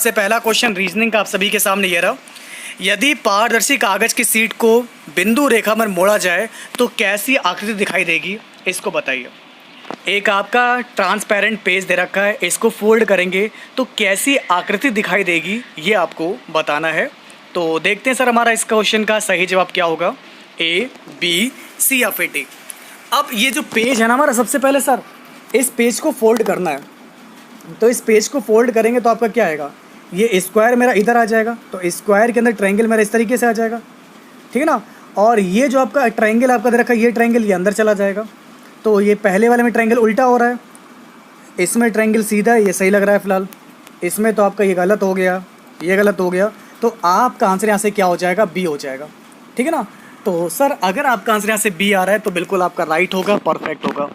से पहला question reasoning का आप सभी के सामने ये रहा। यदि पारदर्शी कागज की शीट को बिंदु रेखा में मोड़ा जाए तो कैसी आकृति दिखाई देगी, इसको बताइए। एक आपका ट्रांसपेरेंट पेज दे रखा है, इसको फोल्ड करेंगे तो कैसी आकृति दिखाई देगी ये आपको बताना है। तो देखते हैं सर हमारा इस क्वेश्चन का सही जवाब क्या होगा, ए, बी, सी या फिर डी। अब ये जो पेज है ना हमारा, सबसे पहले सर इस पेज को फोल्ड करना है। तो इस पेज को फोल्ड करेंगे तो आपका क्या आएगा, ये स्क्वायर मेरा इधर आ जाएगा, तो स्क्वायर के अंदर ट्रायंगल मेरा इस तरीके से आ जाएगा, ठीक है ना। और ये जो आपका ट्रायंगल आपका दे रखा है, ये ट्रायंगल ये अंदर चला जाएगा। तो ये पहले वाले में ट्रायंगल उल्टा हो रहा है, इसमें ट्रायंगल सीधा है, ये सही लग रहा है फिलहाल। इसमें तो आपका ये गलत हो गया, ये गलत हो गया। तो आपका आंसर यहाँ से क्या हो जाएगा, बी हो जाएगा, ठीक है ना। तो सर अगर आपका आंसर यहाँ से बी आ रहा है तो बिल्कुल आपका राइट होगा, परफेक्ट होगा।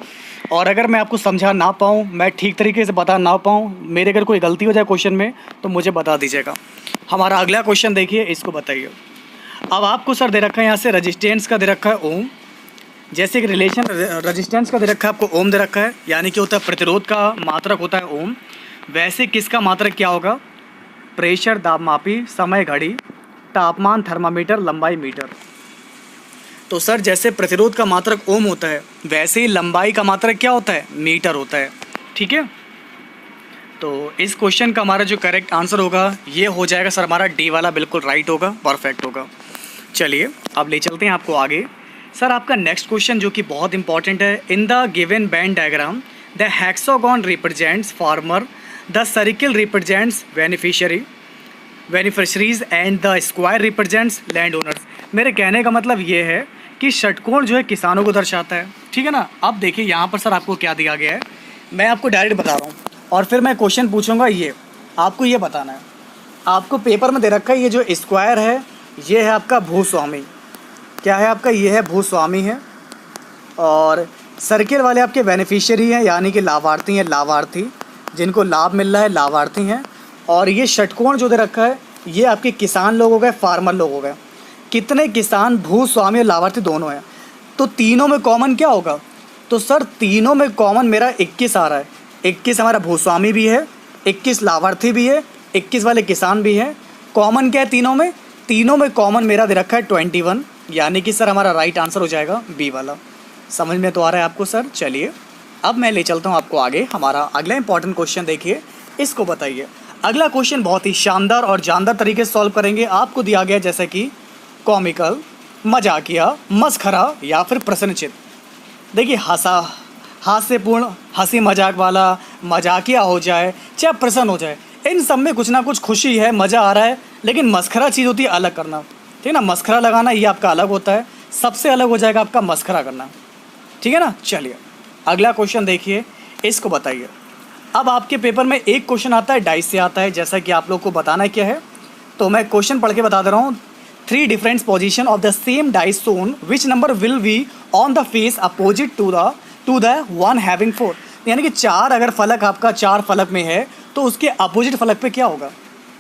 और अगर मैं आपको समझा ना पाऊँ, मैं ठीक तरीके से बता ना पाऊँ, मेरे अगर कोई गलती हो जाए क्वेश्चन में तो मुझे बता दीजिएगा। हमारा अगला क्वेश्चन देखिए, इसको बताइए। अब आपको सर दे रखा है यहाँ से रजिस्टेंस का दे रखा है ओम, जैसे कि रिलेशन रजिस्टेंस का दे रखा है आपको ओम दे रखा है, यानी कि होता है प्रतिरोध का मात्रक होता है ओम। वैसे किसका मात्रक क्या होगा, प्रेशर दाबमापी, समय घड़ी, तापमान थर्मामीटर, लंबाई मीटर। तो सर जैसे प्रतिरोध का मात्रक ओम होता है वैसे ही लंबाई का मात्रक क्या होता है, मीटर होता है, ठीक है। तो इस क्वेश्चन का हमारा जो करेक्ट आंसर होगा ये हो जाएगा सर हमारा डी वाला, बिल्कुल राइट होगा, परफेक्ट होगा। चलिए अब ले चलते हैं आपको आगे। सर आपका नेक्स्ट क्वेश्चन जो कि बहुत इंपॉर्टेंट है, इन the given ban diagram the hexagon represents farmer, the circle represents beneficiaries and the square represents land owners. मेरे कहने का मतलब ये है कि षटकोण जो है किसानों को दर्शाता है, ठीक है ना। अब देखिए यहाँ पर सर आपको क्या दिया गया है, मैं आपको डायरेक्ट बता रहा हूँ और फिर मैं क्वेश्चन पूछूंगा, ये आपको ये बताना है। आपको पेपर में दे रखा है ये जो स्क्वायर है ये है आपका भूस्वामी, क्या है आपका, ये है भूस्वामी है। और सर्किल वाले आपके बेनिफिशियरी हैं, यानी कि लाभार्थी हैं, लाभार्थी जिनको लाभ मिल रहा है, लाभार्थी हैं। और ये षटकोण जो दे रखा है ये आपके किसान लोग हो गए, फार्मर लोग हो गए। कितने किसान, भूस्वामी और लाभार्थी दोनों हैं, तो तीनों में कॉमन क्या होगा, तो सर तीनों में कॉमन मेरा 21 आ रहा है। 21 हमारा भूस्वामी भी है, 21 लाभार्थी भी है, 21 वाले किसान भी हैं। कॉमन क्या है तीनों में, तीनों में कॉमन मेरा दे रखा है 21, यानी कि सर हमारा राइट आंसर हो जाएगा बी वाला। समझ में तो आ रहा है आपको सर। चलिए अब मैं ले चलता हूँ आपको आगे। हमारा अगला इंपॉर्टेंट क्वेश्चन देखिए, इसको बताइए। अगला क्वेश्चन बहुत ही शानदार और जानदार तरीके से सॉल्व करेंगे। आपको दिया गया जैसे कि कॉमिकल, मजाकिया, मस्खरा या फिर प्रश्नचित्र। देखिए हास्यपूर्ण, हंसी मजाक वाला, मजाकिया हो जाए चाहे प्रश्न हो जाए, इन सब में कुछ ना कुछ खुशी है, मज़ा आ रहा है। लेकिन मस्खरा चीज़ होती है अलग करना, ठीक है ना। मस्खरा लगाना ये आपका अलग होता है, सबसे अलग हो जाएगा आपका मस्खरा करना, ठीक है ना। चलिए अगला क्वेश्चन देखिए, इसको बताइए। अब आपके पेपर में एक क्वेश्चन आता है डाइस से आता है, जैसा कि आप लोग को बताना है क्या है। तो मैं क्वेश्चन पढ़ के बता दे रहा हूँ। 3 different position of the same dice shown, which number will be on the face opposite to the one having 4। यानी कि 4 अगर फलक आपका 4 फलक में है तो उसके अपोजिट फलक पे क्या होगा।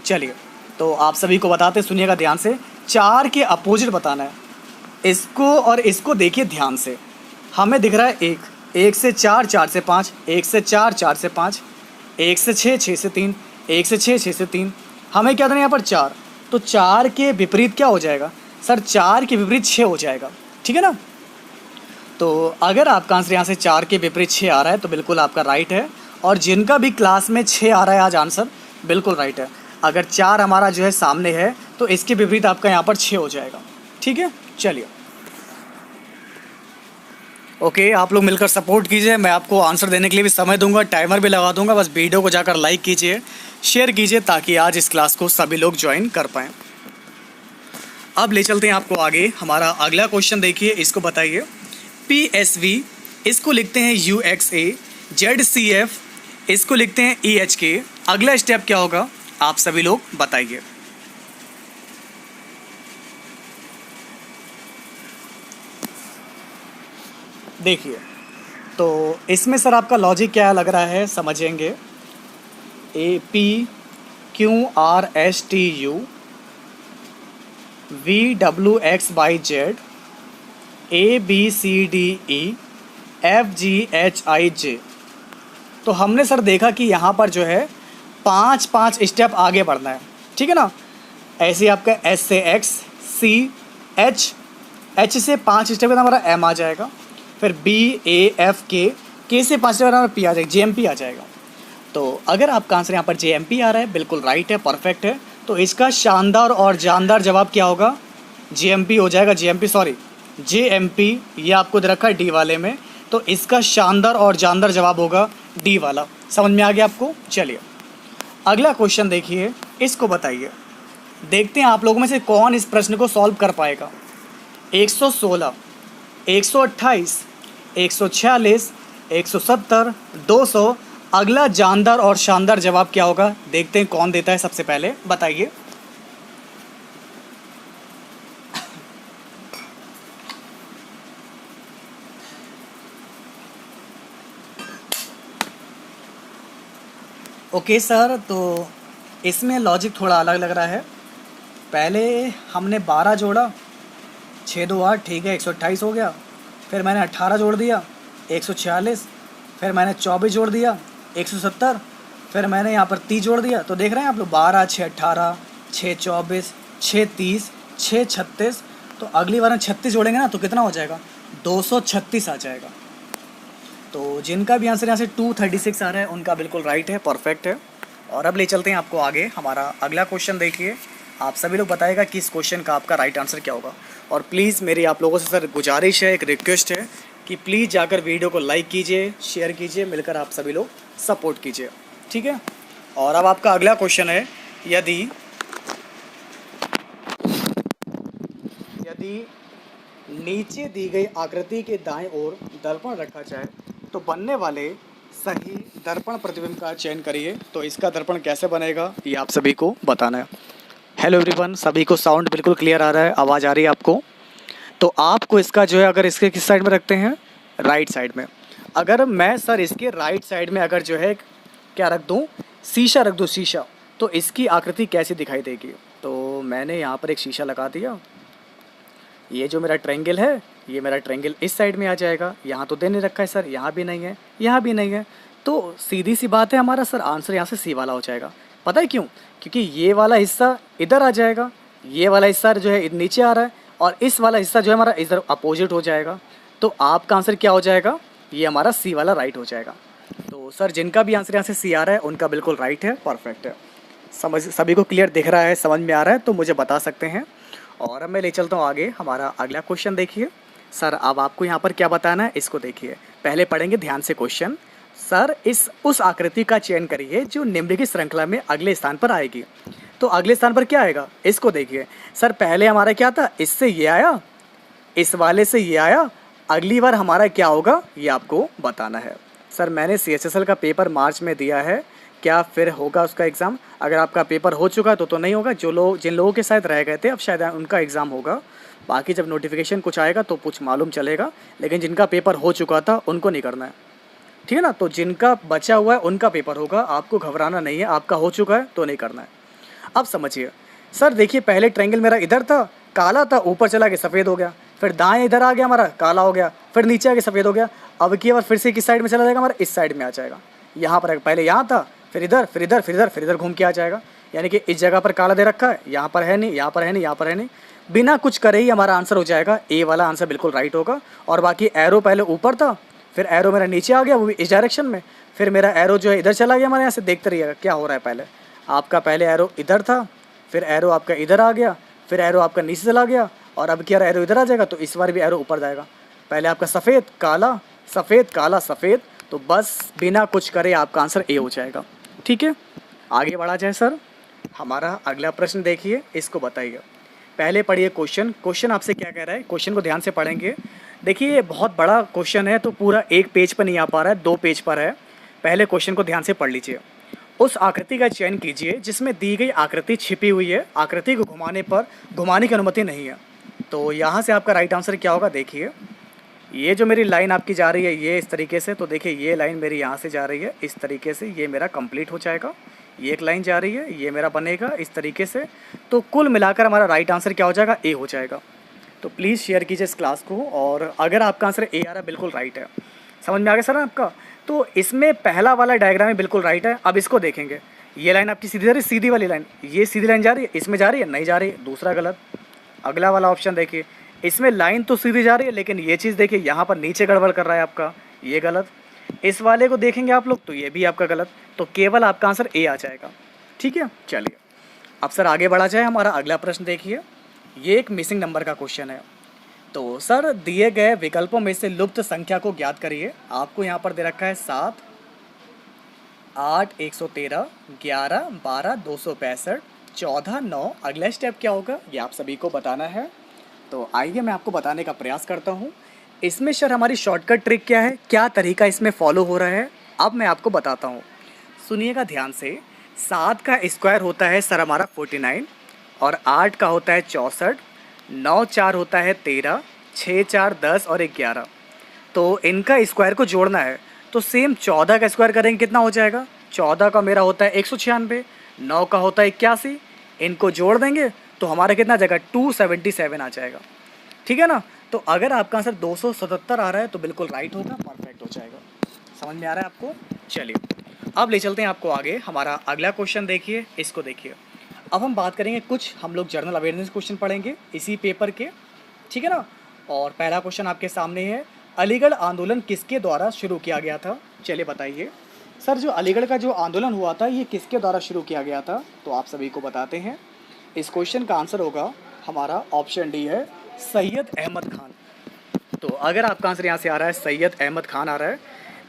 चलिए तो आप सभी को बताते, सुनिएगा ध्यान से। 4 के अपोजिट बताना है, इसको और इसको देखिए ध्यान से। हमें दिख रहा है 1 से 4, 4 से 5, 1 से 4, 4 से 5, 1 से 6, 6 से 3, 1 से 6, 6 से 3। हमें क्या देना है यहाँ पर 4, तो 4 के विपरीत क्या हो जाएगा सर, 4 के विपरीत 6 हो जाएगा, ठीक है ना। तो अगर आपका आंसर यहाँ से 4 के विपरीत 6 आ रहा है तो बिल्कुल आपका राइट है। और जिनका भी क्लास में 6 आ रहा है आज आंसर, बिल्कुल राइट है। अगर 4 हमारा जो है सामने है तो इसके विपरीत आपका यहाँ पर 6 हो जाएगा, ठीक है। चलिए ओके, आप लोग मिलकर सपोर्ट कीजिए, मैं आपको आंसर देने के लिए भी समय दूंगा, टाइमर भी लगा दूंगा। बस वीडियो को जाकर लाइक कीजिए, शेयर कीजिए, ताकि आज इस क्लास को सभी लोग ज्वाइन कर पाएँ। अब ले चलते हैं आपको आगे। हमारा अगला क्वेश्चन देखिए, इसको बताइए। PSV इसको लिखते हैं UXA, ZCF इसको लिखते हैं EHK। अगला स्टेप क्या होगा आप सभी लोग बताइए। देखिए तो इसमें सर आपका लॉजिक क्या लग रहा है, समझेंगे। APQRSTU VWXYZ ABCDE FGHIJ। तो हमने सर देखा कि यहाँ पर जो है 5 5 स्टेप आगे बढ़ना है, ठीक है ना। ऐसे ही आपका एस से एक्स, सी, एच, एच से 5 स्टेप का हमारा एम आ जाएगा, फिर बी, ए, एफ, के से 5 स्टेप हमारा पी आ जाएगा, JMP आ जाएगा। तो अगर आपका आंसर यहाँ पर JMP आ रहा है, बिल्कुल राइट है, परफेक्ट है, तो इसका शानदार और जानदार जवाब क्या होगा? JMP हो जाएगा, JMP ये आपको दे रखा है डी वाले में, तो इसका शानदार और जानदार जवाब होगा डी वाला। समझ में आ गया आपको? चलिए अगला क्वेश्चन देखिए, इसको बताइए। देखते हैं आप लोगों में से कौन इस प्रश्न को सॉल्व कर पाएगा। 116, 128, 146, 170, 200, अगला जानदार और शानदार जवाब क्या होगा? देखते हैं कौन देता है सबसे पहले, बताइए। ओके सर, तो इसमें लॉजिक थोड़ा अलग लग रहा है। पहले हमने 12 जोड़ा, 6 2 8, ठीक है, 128 हो गया। फिर मैंने 18 जोड़ दिया, 146। फिर मैंने 24 जोड़ दिया, 170। फिर मैंने यहाँ पर 30 जोड़ दिया। तो देख रहे हैं आप लोग, 12 6 18, 6 24, 6 30, 6 36। तो अगली बार हम 36 जोड़ेंगे ना, तो कितना हो जाएगा? 236 आ जाएगा। तो जिनका भी आंसर यहाँ से 236 आ रहा है उनका बिल्कुल राइट है, परफेक्ट है। और अब ले चलते हैं आपको आगे। हमारा अगला क्वेश्चन देखिए, आप सभी लोग बताएगा कि इस क्वेश्चन का आपका राइट आंसर क्या होगा। और प्लीज़ मेरी आप लोगों से सर गुजारिश है, एक रिक्वेस्ट है कि प्लीज़ जाकर वीडियो को लाइक कीजिए, शेयर कीजिए, मिलकर आप सभी लोग सपोर्ट कीजिए, ठीक है। और अब आपका अगला क्वेश्चन है, यदि नीचे दी गई आकृति के दाएं ओर दर्पण रखा जाए तो बनने वाले सही दर्पण प्रतिबिंब का चयन करिए। तो इसका दर्पण कैसे बनेगा ये आप सभी को बताना है। हेलो एवरीवन, सभी को साउंड बिल्कुल क्लियर आ रहा है, आवाज़ आ रही है आपको? तो आपको इसका जो है, अगर इसके किस साइड में रखते हैं? राइट साइड में। अगर मैं सर इसके राइट साइड में अगर जो है क्या रख दूँ, शीशा रख दूँ, शीशा, तो इसकी आकृति कैसी दिखाई देगी? तो मैंने यहाँ पर एक शीशा लगा दिया। ये जो मेरा ट्रायंगल है, ये मेरा ट्रायंगल इस साइड में आ जाएगा। यहाँ तो दे नहीं रखा है सर, यहाँ भी नहीं है, यहाँ भी नहीं है। तो सीधी सी बात है, हमारा सर आंसर यहाँ से सी वाला हो जाएगा। पता है क्यों? क्योंकि ये वाला हिस्सा इधर आ जाएगा, ये वाला हिस्सा जो है नीचे आ रहा है, और इस वाला हिस्सा जो है हमारा इधर अपोजिट हो जाएगा। तो आपका आंसर क्या हो जाएगा? ये हमारा सी वाला राइट हो जाएगा। तो सर जिनका भी आंसर यहाँ से सी आ रहा है उनका बिल्कुल राइट है, परफेक्ट है। समझ सभी को क्लियर दिख रहा है, समझ में आ रहा है तो मुझे बता सकते हैं। और अब मैं ले चलता हूँ आगे। हमारा अगला क्वेश्चन देखिए सर, अब आपको यहाँ पर क्या बताना है इसको देखिए। पहले पढ़ेंगे ध्यान से क्वेश्चन। सर उस आकृति का चयन करिए जो निम्नलिखित श्रृंखला में अगले स्थान पर आएगी। तो अगले स्थान पर क्या आएगा इसको देखिए। सर पहले हमारा क्या था, इससे ये आया, इस वाले से ये आया, अगली बार हमारा क्या होगा ये आपको बताना है। सर मैंने CHSL का पेपर मार्च में दिया है, क्या फिर होगा उसका एग्ज़ाम? अगर आपका पेपर हो चुका है तो नहीं होगा। जिन लोगों के साथ रह गए थे अब शायद उनका एग्ज़ाम होगा। बाकी जब नोटिफिकेशन कुछ आएगा तो कुछ मालूम चलेगा, लेकिन जिनका पेपर हो चुका था उनको नहीं करना है, ठीक है ना। तो जिनका बचा हुआ है उनका पेपर होगा, आपको घबराना नहीं है। आपका हो चुका है तो नहीं करना है। अब समझिए सर, देखिए पहले ट्रायंगल मेरा इधर था, काला था, ऊपर चला गया सफ़ेद हो गया, फिर दाएँ इधर आ गया हमारा, काला हो गया, फिर नीचे आके सफ़ेद हो गया। अब की बार फिर से किस साइड में चला जाएगा हमारा? इस साइड में आ जाएगा। यहाँ पर पहले यहाँ था, फिर इधर, फिर इधर, फिर इधर, फिर इधर घूम के आ जाएगा। यानी कि इस जगह पर काला दे रखा है, यहाँ पर है नहीं, यहाँ पर है नहीं, यहाँ पर है नहीं। बिना कुछ करे ही हमारा आंसर हो जाएगा, ए वाला आंसर बिल्कुल राइट होगा। और बाकी एरो पहले ऊपर था, फिर एरो मेरा नीचे आ गया, वो भी इस डायरेक्शन में, फिर मेरा एरो जो है इधर चला गया हमारे यहाँ से। देखते रहिएगा क्या हो रहा है। पहले आपका पहले एरो इधर था, फिर एरो आपका इधर आ गया, फिर एरो आपका नीचे चला गया, और अब क्या एरो इधर आ जाएगा। तो इस बार भी एरो ऊपर जाएगा। पहले आपका सफ़ेद काला, सफ़ेद काला, सफ़ेद। तो बस बिना कुछ करे आपका आंसर ए हो जाएगा, ठीक है। आगे बढ़ा जाए सर। हमारा अगला प्रश्न देखिए, इसको बताइए। पहले पढ़िए क्वेश्चन आपसे क्या कह रहा है, क्वेश्चन को ध्यान से पढ़ेंगे। देखिए ये बहुत बड़ा क्वेश्चन है, तो पूरा एक पेज पर नहीं आ पा रहा है, 2 पेज पर है। पहले क्वेश्चन को ध्यान से पढ़ लीजिए। उस आकृति का चयन कीजिए जिसमें दी गई आकृति छिपी हुई है, आकृति को घुमाने की अनुमति नहीं है। तो यहाँ से आपका राइट आंसर क्या होगा? देखिए ये जो मेरी लाइन आपकी जा रही है ये इस तरीके से, तो देखिए ये लाइन मेरी यहाँ से जा रही है इस तरीके से, ये मेरा कंप्लीट हो जाएगा। ये एक लाइन जा रही है, ये मेरा बनेगा इस तरीके से। तो कुल मिलाकर हमारा राइट आंसर क्या हो जाएगा? ए हो जाएगा। तो प्लीज़ शेयर कीजिए इस क्लास को। और अगर आपका आंसर ए आ रहा है बिल्कुल राइट है। समझ में आ गया सर आपका? तो इसमें पहला वाला डायग्राम है बिल्कुल राइट है। अब इसको देखेंगे, ये लाइन आपकी सीधी जा रही है, सीधी वाली लाइन, ये सीधी लाइन जा रही है, इसमें जा रही है, नहीं जा रही है, दूसरा गलत। अगला वाला ऑप्शन देखिए, इसमें लाइन तो सीधी जा रही है लेकिन ये चीज़ देखिए यहाँ पर नीचे गड़बड़ कर रहा है आपका, ये गलत। इस वाले को देखेंगे आप लोग तो ये भी आपका गलत, तो केवल आपका आंसर ए आ जाएगा। ठीक है, चलिए अब सर आगे बढ़ा जाए। हमारा अगला प्रश्न देखिए, ये एक मिसिंग नंबर का क्वेश्चन है। तो सर दिए गए विकल्पों में से लुप्त संख्या को ज्ञात करिए। आपको यहाँ पर दे रखा है 7, 8, 113, 11, 12, 265, 14, 9। अगला स्टेप क्या होगा ये आप सभी को बताना है। तो आइए मैं आपको बताने का प्रयास करता हूँ। इसमें सर हमारी शॉर्टकट ट्रिक क्या है, क्या तरीका इसमें फॉलो हो रहा है, अब मैं आपको बताता हूँ। सुनिएगा ध्यान से। 7 का स्क्वायर होता है सर हमारा 49, और 8 का होता है 64, 9 4 होता है 13, 6 4 10 और 11। तो इनका स्क्वायर को जोड़ना है, तो सेम 14 का स्क्वायर करेंगे कितना हो जाएगा, 14 का मेरा होता है 196, 9 का होता है 81, इनको जोड़ देंगे तो हमारा कितना आ जाएगा 277 आ जाएगा। ठीक है ना। तो अगर आपका आंसर 277 आ रहा है तो बिल्कुल राइट होगा, परफेक्ट हो जाएगा। समझ में आ रहा है आपको। चलिए अब ले चलते हैं आपको आगे। हमारा अगला क्वेश्चन देखिए, इसको देखिए। अब हम बात करेंगे कुछ, हम लोग जनरल अवेयरनेस क्वेश्चन पढ़ेंगे इसी पेपर के, ठीक है ना। और पहला क्वेश्चन आपके सामने है, अलीगढ़ आंदोलन किसके द्वारा शुरू किया गया था। चलिए बताइए सर, जो अलीगढ़ का जो आंदोलन हुआ था ये किसके द्वारा शुरू किया गया था, तो आप सभी को बताते हैं। इस क्वेश्चन का आंसर होगा हमारा ऑप्शन डी है, सैयद अहमद खान। तो अगर आपका आंसर यहाँ से आ रहा है सैयद अहमद खान आ रहा है।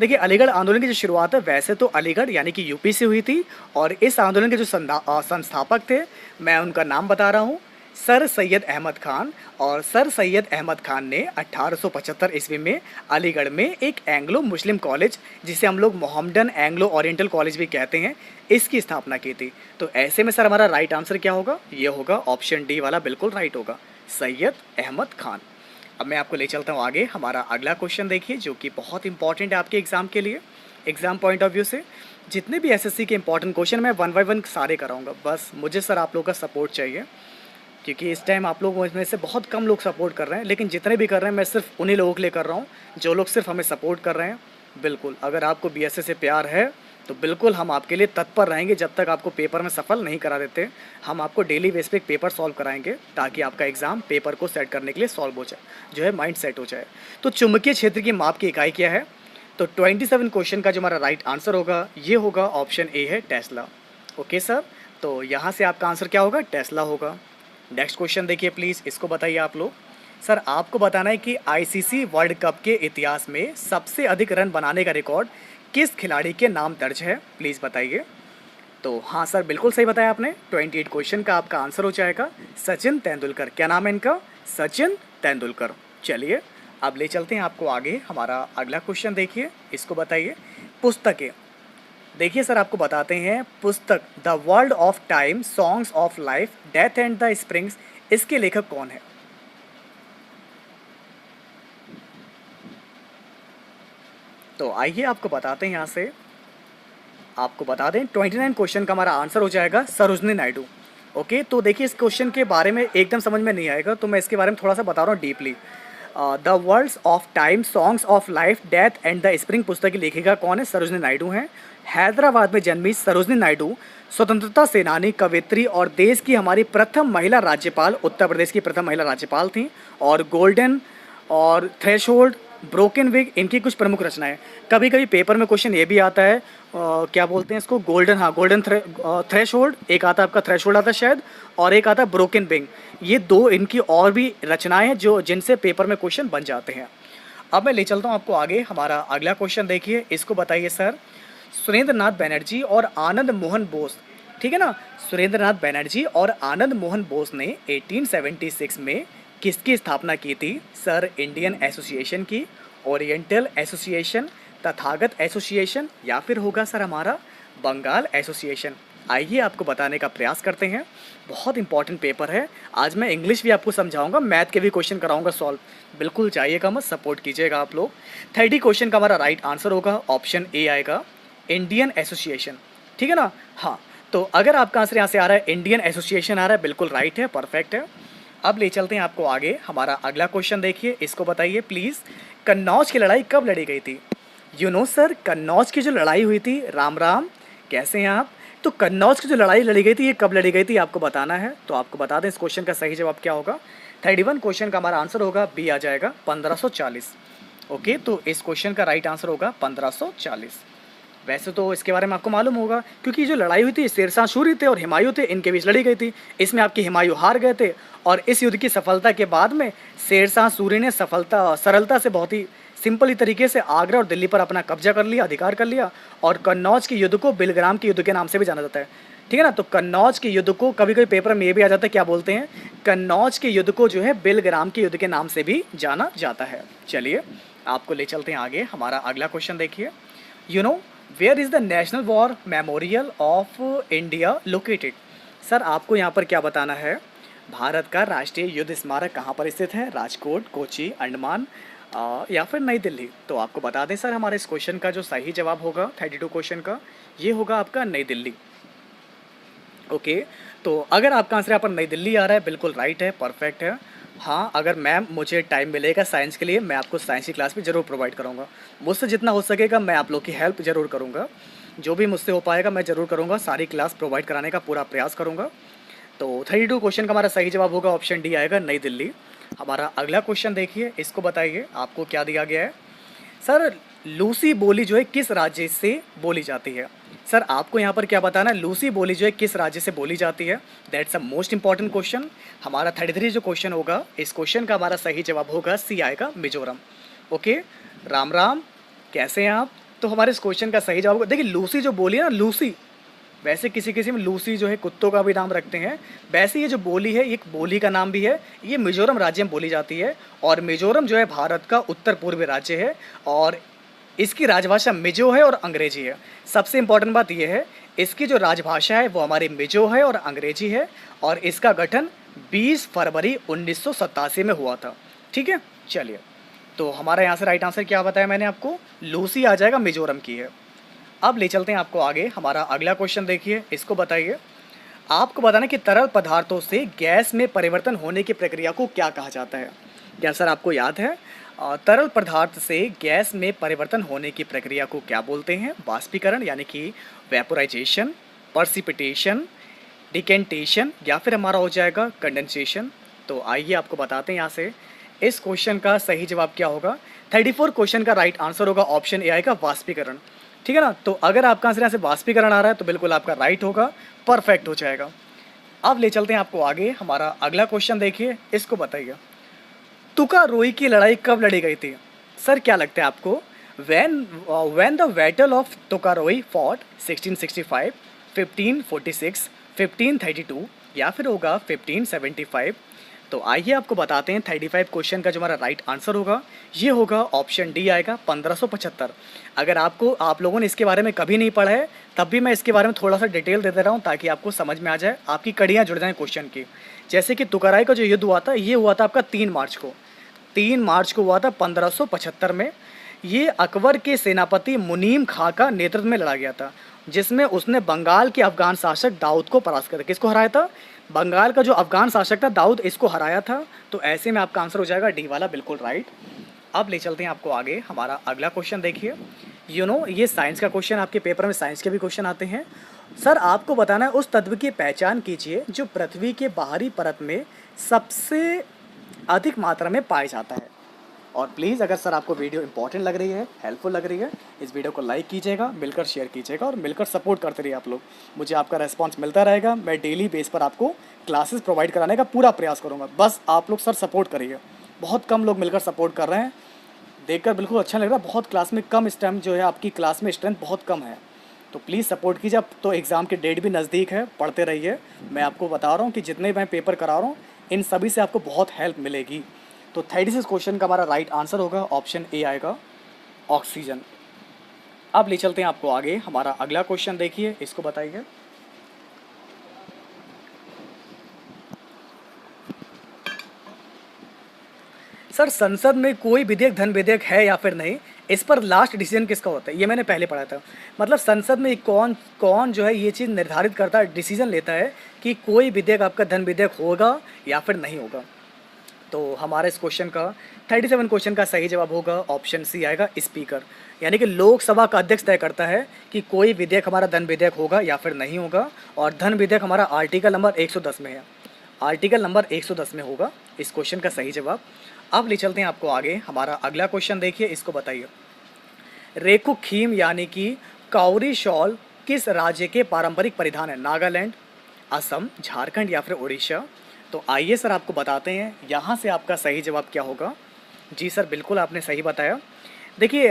देखिए अलीगढ़ आंदोलन की जो शुरुआत है वैसे तो अलीगढ़ यानी कि यूपी से हुई थी, और इस आंदोलन के जो संस्थापक थे मैं उनका नाम बता रहा हूँ, सर सैयद अहमद खान। और सर सैयद अहमद खान ने 1875 ईस्वी में अलीगढ़ में एक एंग्लो मुस्लिम कॉलेज, जिसे हम लोग मोहम्मडन एंग्लो ओरिएंटल कॉलेज भी कहते हैं, इसकी स्थापना की थी। तो ऐसे में सर हमारा राइट आंसर क्या होगा, ये होगा ऑप्शन डी वाला, बिल्कुल राइट होगा, सैयद अहमद खान। अब मैं आपको ले चलता हूँ आगे। हमारा अगला क्वेश्चन देखिए, जो कि बहुत इंपॉर्टेंट है आपके एग्ज़ाम के लिए, एग्ज़ाम पॉइंट ऑफ व्यू से। जितने भी एसएससी के इंपॉर्टेंट क्वेश्चन मैं 1 बाय 1 सारे कराऊंगा, बस मुझे सर आप लोगों का सपोर्ट चाहिए, क्योंकि इस टाइम आप लोगों में से बहुत कम लोग सपोर्ट कर रहे हैं, लेकिन जितने भी कर रहे हैं मैं सिर्फ उन्हीं लोगों के लिए कर रहा हूँ जो लोग सिर्फ हमें सपोर्ट कर रहे हैं। बिल्कुल अगर आपको बीएसए से प्यार है तो बिल्कुल हम आपके लिए तत्पर रहेंगे, जब तक आपको पेपर में सफल नहीं करा देते। हम आपको डेली बेस पे एक पेपर सॉल्व कराएंगे, ताकि आपका एग्ज़ाम पेपर को सेट करने के लिए सॉल्व हो जाए, जो है माइंड सेट हो जाए। तो चुंबकीय क्षेत्र की माप की इकाई क्या है, तो 27 क्वेश्चन का जो हमारा राइट आंसर होगा ये होगा ऑप्शन ए है, टेस्ला। ओके सर, तो यहाँ से आपका आंसर क्या होगा, टेस्ला होगा। नेक्स्ट क्वेश्चन देखिए प्लीज़, इसको बताइए आप लोग। सर आपको बताना है कि आईसीसी वर्ल्ड कप के इतिहास में सबसे अधिक रन बनाने का रिकॉर्ड किस खिलाड़ी के नाम दर्ज है, प्लीज़ बताइए। तो हाँ सर बिल्कुल सही बताया आपने, 28 क्वेश्चन का आपका आंसर हो जाएगा सचिन तेंदुलकर। क्या नाम है इनका, सचिन तेंदुलकर। चलिए अब ले चलते हैं आपको आगे। हमारा अगला क्वेश्चन देखिए, इसको बताइए। पुस्तकें देखिए सर, आपको बताते हैं पुस्तक the world of time, songs of life, death and the springs, इसके लेखक कौन है। तो आइए आपको बताते हैं, यहाँ से आपको बता दें 29 क्वेश्चन का हमारा आंसर हो जाएगा सरोजनी नायडू। ओके, तो देखिए इस क्वेश्चन के बारे में एकदम समझ में नहीं आएगा, तो मैं इसके बारे में थोड़ा सा बता रहा हूँ deeply. The worlds of time, songs of life, death and the spring पुस्तक की लेखिका कौन है, सरोजनी नायडू हैं। हैदराबाद में जन्मी सरोजनी नायडू स्वतंत्रता सेनानी, कवित्री और देश की हमारी प्रथम महिला राज्यपाल, उत्तर प्रदेश की प्रथम महिला राज्यपाल थी। और गोल्डन और थ्रेशोल्ड, ब्रोकन विग, इनकी कुछ प्रमुख रचनाएं। कभी कभी पेपर में क्वेश्चन ये भी आता है, क्या बोलते हैं इसको, गोल्डन, हाँ गोल्डन थ्रेशोल्ड, एक आता है आपका थ्रेशोल्ड आता है शायद, और एक आता है ब्रोकन विंग। ये दो इनकी और भी रचनाएं हैं जो जिनसे पेपर में क्वेश्चन बन जाते हैं। अब मैं ले चलता हूँ आपको आगे। हमारा अगला क्वेश्चन देखिए, इसको बताइए सर। सुरेंद्र नाथ बनर्जी और आनंद मोहन बोस, ठीक है ना, सुरेंद्र नाथ बनर्जी और आनंद मोहन बोस ने 1876 में किसकी स्थापना की थी सर, इंडियन एसोसिएशन की, ओरिएंटल एसोसिएशन, तथागत एसोसिएशन, या फिर होगा सर हमारा बंगाल एसोसिएशन। आइए आपको बताने का प्रयास करते हैं, बहुत इंपॉर्टेंट पेपर है। आज मैं इंग्लिश भी आपको समझाऊंगा, मैथ के भी क्वेश्चन कराऊंगा सॉल्व, बिल्कुल जाइएगा मत, सपोर्ट कीजिएगा आप लोग। 30 क्वेश्चन का हमारा राइट आंसर होगा ऑप्शन ए आएगा, इंडियन एसोसिएशन, ठीक है ना। हाँ, तो अगर आपका आंसर यहाँ से आ रहा है इंडियन एसोसिएशन आ रहा है, बिल्कुल राइट है, परफेक्ट है। अब ले चलते हैं आपको आगे। हमारा अगला क्वेश्चन देखिए, इसको बताइए प्लीज़। कन्नौज की लड़ाई कब लड़ी गई थी। यू नो सर, कन्नौज की जो लड़ाई हुई थी, राम राम, कैसे हैं आप। तो कन्नौज की जो लड़ाई लड़ी गई थी ये कब लड़ी गई थी आपको बताना है। तो आपको बता दें इस क्वेश्चन का सही जवाब क्या होगा। 31 क्वेश्चन का हमारा आंसर होगा बी आ जाएगा 1540। ओके, तो इस क्वेश्चन का राइट आंसर होगा 1540। वैसे तो इसके बारे में आपको मालूम होगा क्योंकि जो लड़ाई हुई थी शेरशाह सूरी थे और हुमायूं थे, इनके बीच लड़ी गई थी। इसमें आपके हुमायूं हार गए थे और इस युद्ध की सफलता के बाद में शेरशाह सूरी ने सरलता से बहुत ही सिंपल ही तरीके से आगरा और दिल्ली पर अपना कब्जा कर लिया, अधिकार कर लिया। और कन्नौज के युद्ध को बिलग्राम के युद्ध के नाम से भी जाना जाता है। ठीक है ना, तो कन्नौज के युद्ध को कभी कभी पेपर में ये भी आ जाता है, क्या बोलते हैं, कन्नौज के युद्ध को जो है बिलग्राम के युद्ध के नाम से भी जाना जाता है। चलिए आपको ले चलते हैं आगे। हमारा अगला क्वेश्चन देखिए। You know where is the national war memorial of India located. Sir आपको यहाँ पर क्या बताना है, भारत का राष्ट्रीय युद्ध स्मारक कहाँ पर स्थित है, राजकोट, कोची, अंडमान या फिर नई दिल्ली। तो आपको बता दें सर हमारे इस क्वेश्चन का जो सही जवाब होगा 32 क्वेश्चन का, ये होगा आपका नई दिल्ली। ओके, तो अगर आपका आंसर यहाँ पर नई दिल्ली आ रहा है, बिल्कुल राइट है, परफेक्ट है। हाँ, अगर मैम मुझे टाइम मिलेगा साइंस के लिए, मैं आपको साइंस की क्लास भी ज़रूर प्रोवाइड करूँगा। मुझसे जितना हो सकेगा मैं आप लोग की हेल्प ज़रूर करूँगा, जो भी मुझसे हो पाएगा मैं ज़रूर करूँगा, सारी क्लास प्रोवाइड कराने का पूरा प्रयास करूँगा। तो 32 क्वेश्चन का हमारा सही जवाब होगा ऑप्शन डी आएगा, नई दिल्ली। हमारा अगला क्वेश्चन देखिए, इसको बताइए आपको क्या दिया गया है। सर लूसी बोली जो है किस राज्य से बोली जाती है। सर आपको यहाँ पर क्या बताना है, लूसी बोली जो है किस राज्य से बोली जाती है। That's a most important question. हमारा 33 जो क्वेश्चन होगा, इस क्वेश्चन का हमारा सही जवाब होगा सी आएगा, मिजोरम। ओके, राम राम, कैसे हैं आप। तो हमारे इस क्वेश्चन का सही जवाब होगा, देखिए लूसी जो बोली है ना, लूसी, वैसे किसी किसी में लूसी जो है कुत्तों का भी नाम रखते हैं, वैसे ये जो बोली है एक बोली का नाम भी है। ये मिजोरम राज्य में बोली जाती है और मिजोरम जो है भारत का उत्तर पूर्वी राज्य है और इसकी राजभाषा मिजो है और अंग्रेजी है। सबसे इम्पॉर्टेंट बात यह है, इसकी जो राजभाषा है वो हमारी मिजो है और अंग्रेजी है और इसका गठन 20 फरवरी 1987 में हुआ था। ठीक है, चलिए तो हमारा यहाँ से राइट आंसर क्या बताया मैंने आपको, लूसी आ जाएगा, मिजोरम की है। अब ले चलते हैं आपको आगे। हमारा अगला क्वेश्चन देखिए, इसको बताइए। आपको बताना कि तरल पदार्थों से गैस में परिवर्तन होने की प्रक्रिया को क्या कहा जाता है। क्या सर आपको याद है, तरल पदार्थ से गैस में परिवर्तन होने की प्रक्रिया को क्या बोलते हैं। वाष्पीकरण यानी कि वेपोराइजेशन, पर्सिपिटेशन, डिकेंटेशन या फिर हमारा हो जाएगा कंडेंसेशन। तो आइए आपको बताते हैं यहाँ से इस क्वेश्चन का सही जवाब क्या होगा। 34 क्वेश्चन का राइट आंसर होगा ऑप्शन ए आएगा, वाष्पीकरण। ठीक है ना, तो अगर आपका आंसर यहाँ से वाष्पीकरण आ रहा है तो बिल्कुल आपका राइट होगा, परफेक्ट हो जाएगा। अब ले चलते हैं आपको आगे। हमारा अगला क्वेश्चन देखिए, इसको बताइए। तुकारोई की लड़ाई कब लड़ी गई थी। सर क्या लगता है आपको, when the battle of Tukaroi fought 1665, 1546, 1532 या फिर होगा 1575। तो आइए आपको बताते हैं 35 क्वेश्चन का जो हमारा राइट आंसर होगा ये होगा ऑप्शन डी आएगा, 1575। अगर आप लोगों ने इसके बारे में कभी नहीं पढ़ा है तब भी मैं इसके बारे में थोड़ा सा डिटेल दे रहा हूँ ताकि आपको समझ में आ जाए, आपकी कड़ियाँ जुड़ जाएँ क्वेश्चन की। जैसे कि तुकाराई का जो युद्ध हुआ था ये हुआ था आपका 3 मार्च को, 3 मार्च को हुआ था 1575 में। ये अकबर के सेनापति मुनीम खां का नेतृत्व में लड़ा गया था, जिसमें उसने बंगाल के अफगान शासक दाऊद को परास्त कर, किसको हराया था, बंगाल का जो अफगान शासक था दाऊद, इसको हराया था। तो ऐसे में आपका आंसर हो जाएगा डी वाला, बिल्कुल राइट। अब ले चलते हैं आपको आगे। हमारा अगला क्वेश्चन देखिए। ये साइंस का क्वेश्चन, आपके पेपर में साइंस के भी क्वेश्चन आते हैं। सर आपको बताना है उस तत्व की पहचान कीजिए जो पृथ्वी के बाहरी परत में सबसे अधिक मात्रा में पाया जाता है। और प्लीज़ अगर सर आपको वीडियो इंपॉर्टेंट लग रही है, हेल्पफुल लग रही है, इस वीडियो को लाइक कीजिएगा, मिलकर शेयर कीजिएगा और मिलकर सपोर्ट करते रहिए आप लोग। मुझे आपका रेस्पॉन्स मिलता रहेगा, मैं डेली बेस पर आपको क्लासेस प्रोवाइड कराने का पूरा प्रयास करूँगा। बस आप लोग सर सपोर्ट करिए। बहुत कम लोग मिलकर सपोर्ट कर रहे हैं, देखकर बिल्कुल अच्छा लग रहा है। बहुत क्लास में कम स्ट्रेंथ जो है, आपकी क्लास में स्ट्रेंथ बहुत कम है, तो प्लीज़ सपोर्ट कीजिए। अब तो एग्ज़ाम की डेट भी नज़दीक है, पढ़ते रहिए। मैं आपको बता रहा हूँ कि जितने मैं पेपर करा रहा हूँ इन सभी से आपको बहुत हेल्प मिलेगी। तो 36 क्वेश्चन का हमारा राइट आंसर होगा ऑप्शन ए आएगा, ऑक्सीजन। अब ले चलते हैं आपको आगे। हमारा अगला क्वेश्चन देखिए, इसको बताइए। सर संसद में कोई विधेयक धन विधेयक है या फिर नहीं, इस पर लास्ट डिसीजन किसका होता है। ये मैंने पहले पढ़ा था। मतलब संसद में कौन जो है ये चीज़ निर्धारित करता है, डिसीजन लेता है कि कोई विधेयक आपका धन विधेयक होगा या फिर नहीं होगा। तो हमारा इस क्वेश्चन का 37 क्वेश्चन का सही जवाब होगा ऑप्शन सी आएगा, स्पीकर। यानी कि लोकसभा का अध्यक्ष तय करता है कि कोई विधेयक हमारा धन विधेयक होगा या फिर नहीं होगा, और धन विधेयक हमारा आर्टिकल नंबर 110 में है, आर्टिकल नंबर 110 में होगा इस क्वेश्चन का सही जवाब। अब ले चलते हैं आपको आगे, हमारा अगला क्वेश्चन देखिए, इसको बताइए। रेकुखीम यानी कि काउरी शॉल किस राज्य के पारंपरिक परिधान है? नागालैंड, असम, झारखंड या फिर उड़ीसा? तो आइए सर आपको बताते हैं यहाँ से आपका सही जवाब क्या होगा। जी सर, बिल्कुल आपने सही बताया। देखिए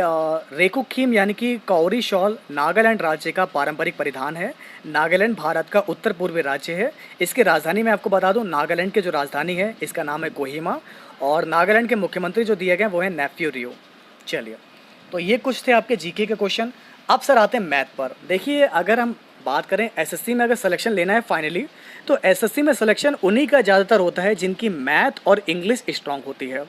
रेकुखीम यानी कि काउरी शॉल नागालैंड राज्य का पारंपरिक परिधान है। नागालैंड भारत का उत्तर पूर्वी राज्य है। इसकी राजधानी मैं आपको बता दूं, नागालैंड की जो राजधानी है इसका नाम है कोहिमा, और नागालैंड के मुख्यमंत्री जो दिए गए वो है नेफ्यू रियो। चलिए, तो ये कुछ थे आपके जीके के क्वेश्चन। अब सर आते हैं मैथ पर। देखिए अगर हम बात करें एसएससी में अगर सिलेक्शन लेना है फाइनली, तो एसएससी में सिलेक्शन उन्हीं का ज़्यादातर होता है जिनकी मैथ और इंग्लिश स्ट्रांग होती है।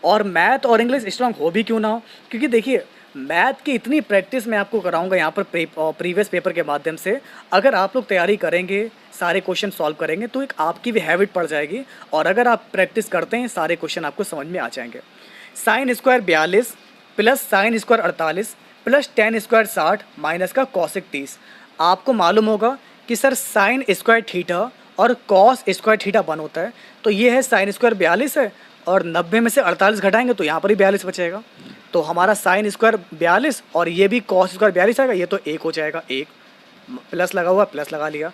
और मैथ और इंग्लिश स्ट्रांग हो भी क्यों ना हो, क्योंकि देखिए मैथ की इतनी प्रैक्टिस मैं आपको कराऊंगा यहाँ पर प्रीवियस पेपर के माध्यम से। अगर आप लोग तैयारी करेंगे, सारे क्वेश्चन सॉल्व करेंगे, तो एक आपकी भी हैबिट पड़ जाएगी, और अगर आप प्रैक्टिस करते हैं सारे क्वेश्चन आपको समझ में आ जाएंगे। Sine square 42 plus sine square 48 plus ten square 60 minus का कॉसिक 30। आपको मालूम होगा कि सर साइन स्क्वायर थीटा और कॉस स्क्वायर थीटा 1 होता है, तो ये है साइन स्क्वायर 42 है, और 90 में से 48 घटाएंगे तो यहाँ पर ही 42 बचेगा। तो हमारा साइन स्क्वायर 42 और ये भी कॉस स्क्वायर 42 आएगा, ये तो 1 हो जाएगा, 1 प्लस लगा हुआ, प्लस लगा लिया।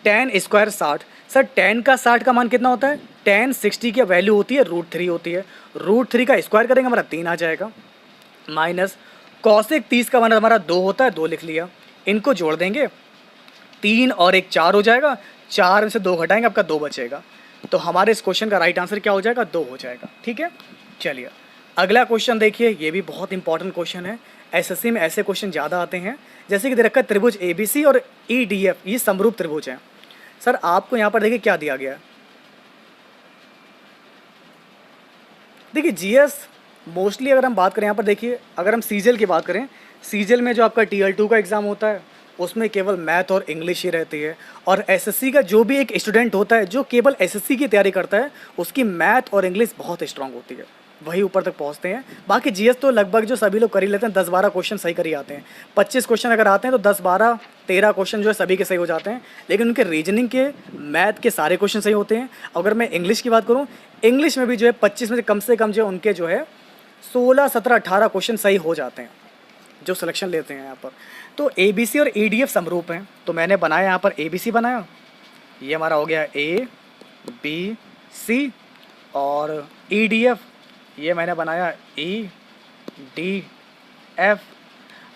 टेन स्क्वायर 60, सर टेन का 60 का मान कितना होता है? टेन 60 की वैल्यू होती है √3 होती है, √3 का स्क्वायर करेंगे हमारा 3 आ जाएगा, माइनस कॉसिक 30 का मान हमारा 2 होता है, 2 लिख लिया। इनको जोड़ देंगे, 3 और 1 4 हो जाएगा, 4 में से 2 घटाएंगे आपका 2 बचेगा। तो हमारे इस क्वेश्चन का राइट आंसर क्या हो जाएगा? 2 हो जाएगा। ठीक है, चलिए अगला क्वेश्चन देखिए, ये भी बहुत इंपॉर्टेंट क्वेश्चन है। एसएससी में ऐसे क्वेश्चन ज़्यादा आते हैं, जैसे कि दे रखा है त्रिभुज एबीसी और ईडीएफ, ये समरूप त्रिभुज हैं। सर आपको यहाँ पर देखिए क्या दिया गया है। देखिए जीएस मोस्टली अगर हम बात करें यहाँ पर देखिए, अगर हम सीजीएल की बात करें, सीजीएल में जो आपका टीएल2 का एग्ज़ाम होता है उसमें केवल मैथ और इंग्लिश ही रहती है। और एसएससी का जो भी एक स्टूडेंट होता है जो केवल एसएससी की तैयारी करता है, उसकी मैथ और इंग्लिश बहुत स्ट्रांग होती है, वही ऊपर तक पहुंचते हैं। बाकी जीएस तो लगभग जो सभी लोग कर ही लेते हैं, 10-12 क्वेश्चन सही कर ही आते हैं। 25 क्वेश्चन अगर आते हैं तो 10-12-13 क्वेश्चन जो है सभी के सही हो जाते हैं, लेकिन उनके रीजनिंग के, मैथ के सारे क्वेश्चन सही होते हैं। अगर मैं इंग्लिश की बात करूँ, इंग्लिश में भी जो है 25 में से कम जो उनके जो है 16, 17, 18 क्वेश्चन सही हो जाते हैं जो सिलेक्शन लेते हैं यहाँ पर। तो एबीसी और ईडीएफ समरूप हैं, तो मैंने बनाया यहाँ पर एबीसी बनाया, ये हमारा हो गया ए बी सी, और ईडीएफ ये मैंने बनाया ई डी एफ।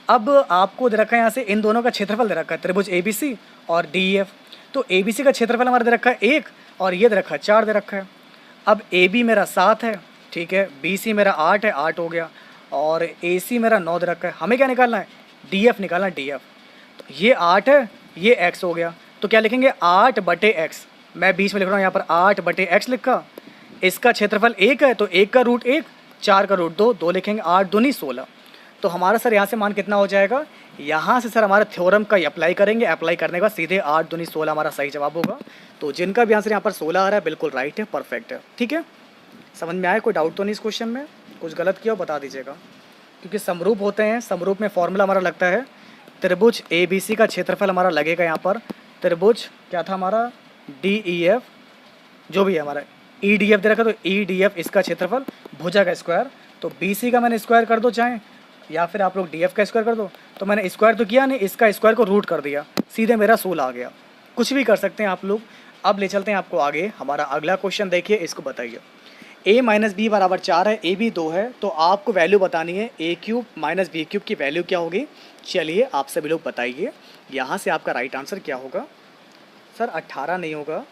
अब आपको दे रखा है यहाँ से इन दोनों का क्षेत्रफल दे रखा है, त्रिभुज एबीसी और डीईएफ। तो एबीसी का क्षेत्रफल हमारा दे रखा है 1, और ये दे रखा है 4 दे रखा है। अब AB मेरा 7 है, ठीक है, BC मेरा 8 है, 8 हो गया, और AC मेरा 9 दे रखा है। हमें क्या निकालना है? DF निकालना है, DF। तो ये 8 है, ये x हो गया, तो क्या लिखेंगे? 8/x। मैं बीच में लिख रहा हूँ यहाँ पर 8/x लिखा। इसका क्षेत्रफल 1 है, तो 1 का रूट 1, 4 का रूट 2, 2 लिखेंगे, 8 दूनी 16। तो हमारा सर यहाँ से मान कितना हो जाएगा? यहाँ से सर हमारा थ्योरम का अप्लाई करेंगे, अप्लाई करने के बाद सीधे 8 दूनी 16 हमारा सही जवाब होगा। तो जिनका भी आंसर यहाँ पर 16 आ रहा है बिल्कुल राइट है, परफेक्ट है। ठीक है, समझ में आया? कोई डाउट तो नहीं इस क्वेश्चन में? कुछ गलत किया हो बता दीजिएगा, क्योंकि समरूप होते हैं। समरूप में फॉर्मूला हमारा लगता है त्रिभुज ABC का क्षेत्रफल हमारा लगेगा यहाँ पर, त्रिभुज क्या था हमारा? DEF, जो भी है हमारा EDF दे रखा, तो EDF इसका क्षेत्रफल, भुजा का स्क्वायर। तो BC का मैंने स्क्वायर कर दो चाहे, या फिर आप लोग DF का स्क्वायर कर दो। तो मैंने स्क्वायर तो किया नहीं, इसका स्क्वायर को रूट कर दिया, सीधे मेरा 16 आ गया। कुछ भी कर सकते हैं आप लोग। अब ले चलते हैं आपको आगे, हमारा अगला क्वेश्चन देखिए, इसको बताइए। a - b = 4 है, AB 2 है, तो आपको वैल्यू बतानी है a³ - b³ की वैल्यू क्या होगी। चलिए आप सभी लोग बताइए, यहाँ से आपका राइट आंसर क्या होगा। सर 18 नहीं होगा,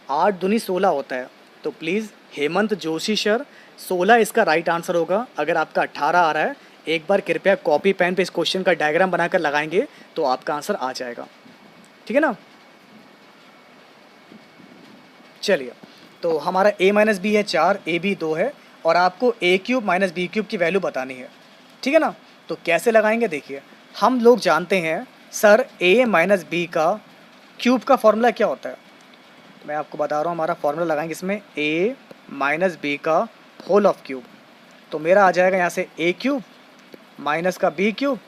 8 दूनी 16 होता है, तो प्लीज़ हेमंत जोशी सर 16 इसका राइट आंसर होगा। अगर आपका 18 आ रहा है, एक बार कृपया कॉपी पेन पे इस क्वेश्चन का डायग्राम बनाकर लगाएंगे तो आपका आंसर आ जाएगा। ठीक है ना? चलिए, तो हमारा a - b है 4, AB 2 है, और आपको a³ - b³ की वैल्यू बतानी है। ठीक है ना? तो कैसे लगाएंगे देखिए, हम लोग जानते हैं सर a - b का क्यूब का फॉर्मूला क्या होता है? तो मैं आपको बता रहा हूँ, हमारा फॉर्मूला लगाएंगे इसमें a माइनस बी का होल ऑफ क्यूब। तो मेरा आ जाएगा यहाँ से a क्यूब माइनस का b क्यूब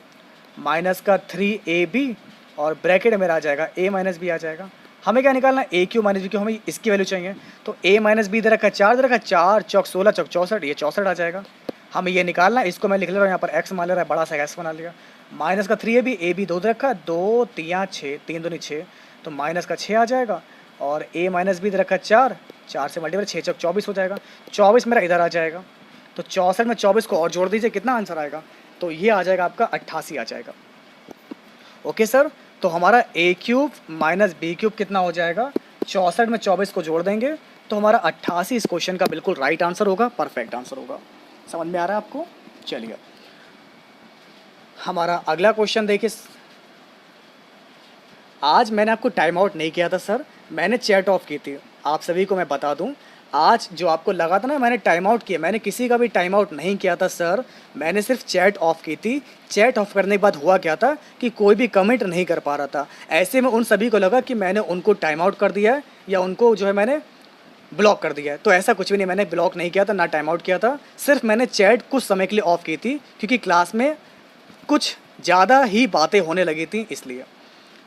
माइनस का 3ab और ब्रैकेट मेरा आ जाएगा a माइनस बी आ जाएगा। हमें क्या निकालना है, a cube minus B cube, हमें इसकी वैल्यू चाहिए। तो a माइनस बी दे रखा है 4 दे रखा है, 4 चौक 16 चौक 64, ये 64 आ जाएगा। हमें ये निकालना है, इसको मैं लिख ले रहा हूँ यहाँ पर x मान ले रहा है, बड़ा सा x बना लिया। माइनस का 3ab, a भी 2 दे रखा है, 2 3 6, 3 दूनी 6, तो माइनस का 6 आ जाएगा। और a माइनस बी दे रखा है 4, 4 से मल्टीप्लाई 6 चौक 24 हो जाएगा, 24 मेरा इधर आ जाएगा। तो 64 में 24 को और जोड़ दीजिए, कितना आंसर आएगा, तो ये आ जाएगा आपका 88 आ जाएगा। ओके सर, तो हमारा a cube minus B cube कितना हो जाएगा, 64 में 24 को जोड़ देंगे तो हमारा 88 इस क्वेश्चन का बिल्कुल राइट आंसर होगा, परफेक्ट आंसर होगा। समझ में आ रहा है आपको? चलिए हमारा अगला क्वेश्चन देखिए। आज मैंने आपको टाइम आउट नहीं किया था सर, मैंने चैट ऑफ की थी। आप सभी को मैं बता दूं, आज जो आपको लगा था ना मैंने टाइम आउट किया, मैंने किसी का भी टाइम आउट नहीं किया था सर, मैंने सिर्फ चैट ऑफ की थी। चैट ऑफ करने के बाद हुआ क्या था कि कोई भी कमेंट नहीं कर पा रहा था। ऐसे में उन सभी को लगा कि मैंने उनको टाइम आउट कर दिया है या उनको जो है मैंने ब्लॉक कर दिया है। तो ऐसा कुछ भी नहीं, मैंने ब्लॉक नहीं किया था ना टाइम आउट किया था, सिर्फ मैंने चैट कुछ समय के लिए ऑफ की थी क्योंकि क्लास में कुछ ज़्यादा ही बातें होने लगी थी इसलिए।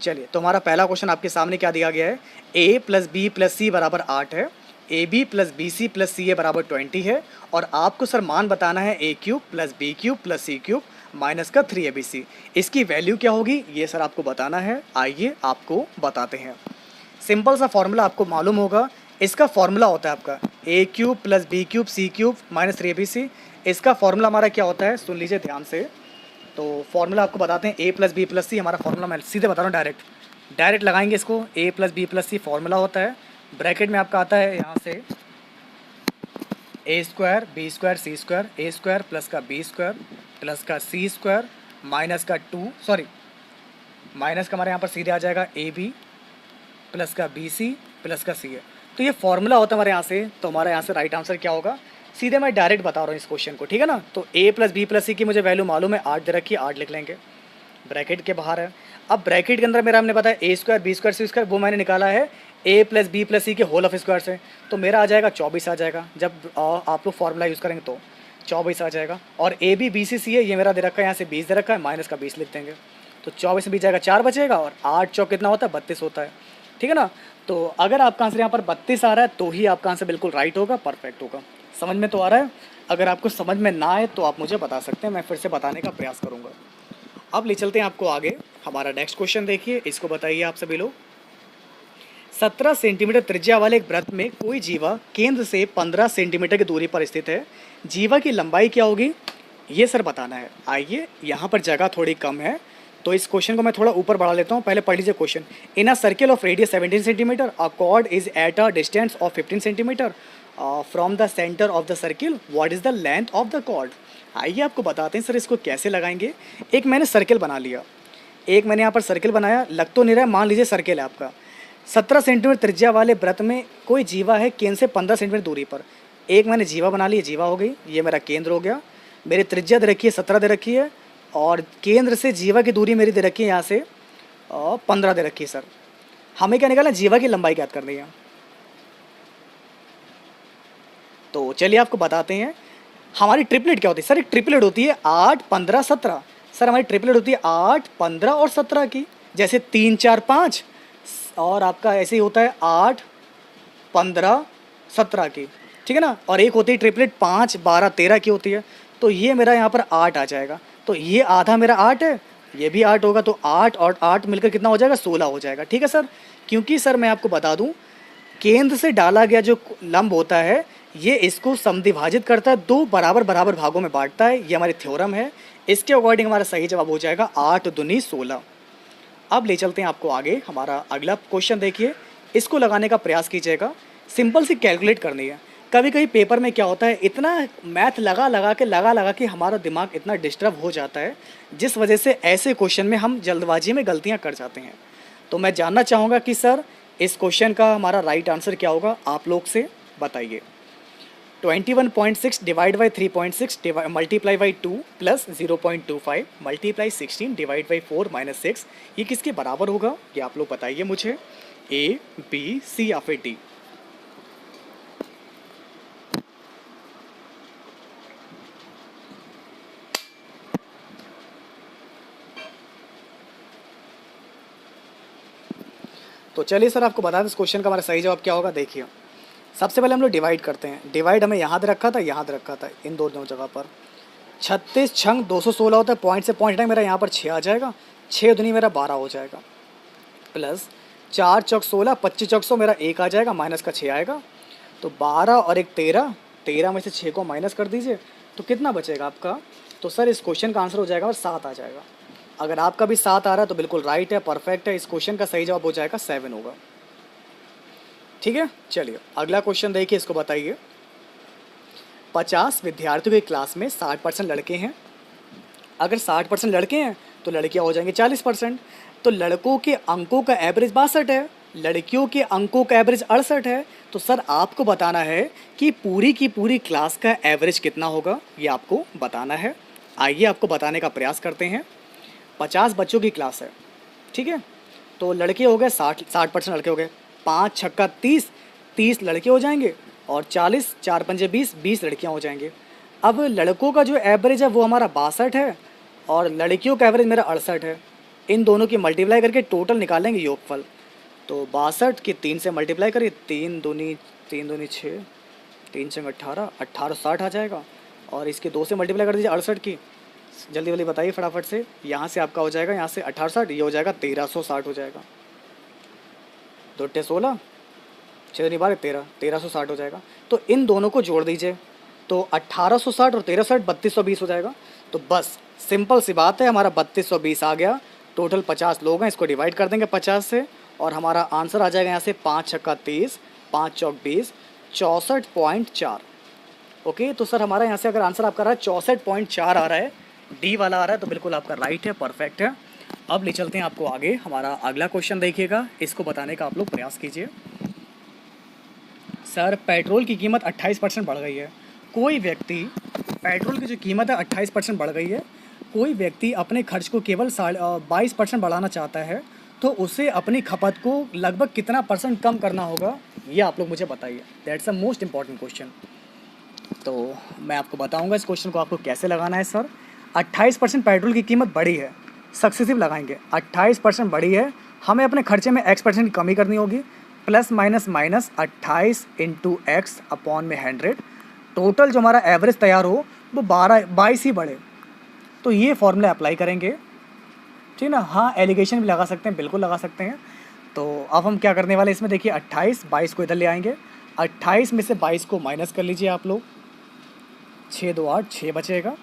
चलिए, तो हमारा पहला क्वेश्चन आपके सामने क्या दिया गया है, a plus B plus C बराबर 8 है, A B plus B C plus C A बराबर 20 है, और आपको सर मान बताना है a cube plus B cube plus C cube minus का 3abc। इसकी वैल्यू क्या होगी ये सर आपको बताना है। आइए आपको बताते हैं। सिंपल सा फॉर्मूला आपको मालूम होगा, इसका फॉर्मूला होता है आपका a cube plus B cube C cube minus 3abc। इसका फॉर्मूला हमारा क्या होता है, सुन लीजिए ध्यान से। तो फॉर्मूला आपको बताते हैं, a प्लस बी प्लस सी हमारा फॉर्मूला, मैं सीधे बता रहा हूँ, डायरेक्ट लगाएंगे इसको। a plus B plus C formula होता है, ब्रैकेट में आपका आता है यहाँ से a square B square C square, a square plus का बी स्क्वायर प्लस का सी स्क्वायर माइनस का माइनस का हमारे यहाँ पर सीधे आ जाएगा ए बी प्लस का बी सी प्लस का सी ए। तो ये फॉर्मूला होता है हमारे यहाँ से। तो हमारे यहाँ से राइट आंसर क्या होगा, सीधे मैं डायरेक्ट बता रहा हूँ इस क्वेश्चन को, ठीक है ना। तो a प्लस बी प्लस सी की मुझे वैल्यू मालूम है, 8 दे रखी है, 8 लिख लेंगे, ब्रैकेट के बाहर है। अब ब्रैकेट के अंदर मेरा हमने बताया a square B square C square, वो मैंने निकाला है a plus B plus C के होल ऑफ स्क्वायर से, तो मेरा आ जाएगा 24 आ जाएगा। जब आप लोग फॉर्मूला यूज़ करेंगे तो 24 आ जाएगा। और ए बी बी सी सी है, ये मेरा दे रखा है यहाँ से 20 दे रखा है, माइनस का 20 लिख देंगे, तो 24 में भी जाएगा 4 बचेगा, और 8 चौक कितना होता है, 32 होता है, ठीक है ना। तो अगर आपका आंसर यहाँ पर 32 आ रहा है तो ही आपका आंसर बिल्कुल राइट होगा, परफेक्ट होगा। समझ में तो आ रहा है? अगर आपको समझ में ना आए तो आप मुझे बता सकते हैं, मैं फिर से बताने का प्रयास करूँगा। अब ले चलते हैं आपको आगे। हमारा नेक्स्ट क्वेश्चन देखिए, इसको बताइए आप सभी लोग। 17 सेंटीमीटर त्रिज्या वाले एक वृत्त में कोई जीवा केंद्र से 15 सेंटीमीटर की दूरी पर स्थित है। जीवा की लंबाई क्या होगी ये सर बताना है। आइए, यहाँ पर जगह थोड़ी कम है तो इस क्वेश्चन को मैं थोड़ा ऊपर बढ़ा लेता हूँ। पहले पढ़ लीजिए question. In a circle of radius 17 centimetre a chord is at a distance of 15 centimetre from the centre of the circle, what is the length of the chord. आइए आपको बताते हैं सर इसको कैसे लगाएंगे। एक मैंने सर्किल बना लिया, एक मैंने यहाँ पर सर्किल बनाया, लग तो नहीं रहा है, मान लीजिए सर्किल है आपका। 17 सेंटीमीटर त्रिज्या वाले वृत्त में कोई जीवा है केंद्र से 15 सेंटीमीटर दूरी पर। एक मैंने जीवा बना ली, जीवा हो गई, ये मेरा केंद्र हो गया। मेरी त्रिज्या दे रखी है 17 दे रखी है, और केंद्र से जीवा की दूरी मेरी दे रखी है यहाँ से 15 दे रखी है। सर हमें क्या निकालना, जीवा की लंबाई ज्ञात करनी है। तो चलिए आपको बताते हैं हमारी ट्रिपलेट क्या होती है। सर एक ट्रिपलेट होती है 8 15 17। सर हमारी ट्रिपलेट होती है 8 15 और 17 की, जैसे 3 4 5, और आपका ऐसे ही होता है 8 15 17 की, ठीक है ना। और एक होती है ट्रिपलेट 5 12 13 की होती है। तो ये मेरा यहाँ पर 8 आ जाएगा, तो ये आधा मेरा 8 है, ये भी 8 होगा, तो 8 और 8 मिलकर कितना हो जाएगा, 16 हो जाएगा, ठीक है सर। क्योंकि सर मैं आपको बता दूं, केंद्र से डाला गया जो लंब होता है ये इसको समद्विभाजित करता है, 2 बराबर बराबर भागों में बांटता है, ये हमारी थ्योरम है। इसके अकॉर्डिंग हमारा सही जवाब हो जाएगा 8 दूनी 16। अब ले चलते हैं आपको आगे। हमारा अगला क्वेश्चन देखिए, इसको लगाने का प्रयास कीजिएगा। सिंपल सी कैलकुलेट करनी है। कभी कभी पेपर में क्या होता है, इतना मैथ लगा लगा के हमारा दिमाग इतना डिस्टर्ब हो जाता है, जिस वजह से ऐसे क्वेश्चन में हम जल्दबाजी में गलतियां कर जाते हैं। तो मैं जानना चाहूँगा कि सर इस क्वेश्चन का हमारा राइट आंसर क्या होगा, आप लोग से बताइए। 21.6 divide by 3.6 multiply by 2 plus 0.25 multiply 16 divide by 4 minus 6, ये किसके बराबर होगा, ये आप लोग बताइए मुझे। ए, बी, सी या फिर डी? तो चलिए सर आपको बता दें इस क्वेश्चन का हमारा सही जवाब क्या होगा। देखिए सबसे पहले हम लोग डिवाइड करते हैं। डिवाइड हमें यहाँ दे रखा था, यहाँ दे रखा था, इन दोनों जगह पर 36 छंग 216 होता है। पॉइंट से पॉइंट हटाएंगे, मेरा यहाँ पर 6 आ जाएगा। 6 दूनी मेरा 12 हो जाएगा, प्लस 4 चौक 16, 25 चौक 100, मेरा 1 आ जाएगा, माइनस का 6 आएगा। तो 12 और एक 13, 13 में से 6 को माइनस कर दीजिए तो कितना बचेगा आपका? तो सर इस क्वेश्चन का आंसर हो जाएगा और 7 आ जाएगा। अगर आपका भी 7 आ रहा है तो बिल्कुल राइट है, परफेक्ट है। इस क्वेश्चन का सही जवाब हो जाएगा 7 होगा। ठीक है, चलिए अगला क्वेश्चन देखिए, इसको बताइए। 50 विद्यार्थियों की क्लास में 60% लड़के हैं। अगर 60% लड़के हैं तो लड़कियां हो जाएंगे 40%। तो लड़कों के अंकों का एवरेज 62 है, लड़कियों के अंकों का एवरेज 68 है। तो सर आपको बताना है कि पूरी की पूरी क्लास का एवरेज कितना होगा, ये आपको बताना है। आइए आपको बताने का प्रयास करते हैं। 50 बच्चों की क्लास है, ठीक है। तो लड़के हो गए 60% लड़के हो गए। 5 छक्का 30, 30 लड़के हो जाएंगे और 40, 4 पंजे 20, 20 लड़कियां हो जाएंगे। अब लड़कों का जो एवरेज है वो हमारा 62 है और लड़कियों का एवरेज मेरा 68 है। इन दोनों की मल्टीप्लाई करके टोटल निकालेंगे योगफल। तो 62 की 3 से मल्टीप्लाई करिए, 3 दूनी 6, 3 छंग 18, 1860 आ जाएगा। और इसके 2 से मल्टीप्लाई कर दीजिए 68 की। जल्दी जल्दी बताइए फटाफट से। यहाँ से आपका हो जाएगा, यहाँ से 1860, ये हो जाएगा 1360 हो जाएगा। 2 टे 16, 6 दूनी 12, 13, 1360 हो जाएगा। तो इन दोनों को जोड़ दीजिए तो 1860 और 1360 3220 हो जाएगा। तो बस सिंपल सी बात है, हमारा 3220 आ गया। टोटल 50 लोग हैं, इसको डिवाइड कर देंगे 50 से और हमारा आंसर आ जाएगा यहाँ से 5 छक्का 30, 5 चौक 20, 64.4। ओके, तो सर हमारा यहाँ से अगर आंसर आपका रहा है 64.4 आ रहा है, डी वाला आ रहा है, तो बिल्कुल आपका राइट है, परफेक्ट है। अब ले चलते हैं आपको आगे। हमारा अगला क्वेश्चन देखिएगा, इसको बताने का आप लोग प्रयास कीजिए। सर पेट्रोल की कीमत 28% बढ़ गई है। कोई व्यक्ति, पेट्रोल की जो कीमत है 28% बढ़ गई है, कोई व्यक्ति अपने खर्च को केवल 22% बढ़ाना चाहता है, तो उसे अपनी खपत को लगभग कितना % कम करना होगा, ये आप लोग मुझे बताइए। That's a most important question. तो मैं आपको बताऊंगा इस क्वेश्चन को आपको कैसे लगाना है। सर 28% पेट्रोल की कीमत बढ़ी है, सक्सेसिव लगाएंगे। 28% बढ़ी है, हमें अपने खर्चे में x% की कमी करनी होगी। Plus minus minus 28 into x upon में 100, टोटल जो हमारा एवरेज तैयार हो वो 22 ही बढ़े। तो ये फॉर्मूला अप्लाई करेंगे, ठीक ना। हाँ एलिगेशन भी लगा सकते हैं, बिल्कुल लगा सकते हैं। तो अब हम क्या करने वाले इसमें देखिए, 28, 22 को इधर ले आएंगे। 28 में से 22 को माइनस कर लीजिए आप लोग, 6 2 8, 6 बचेगा।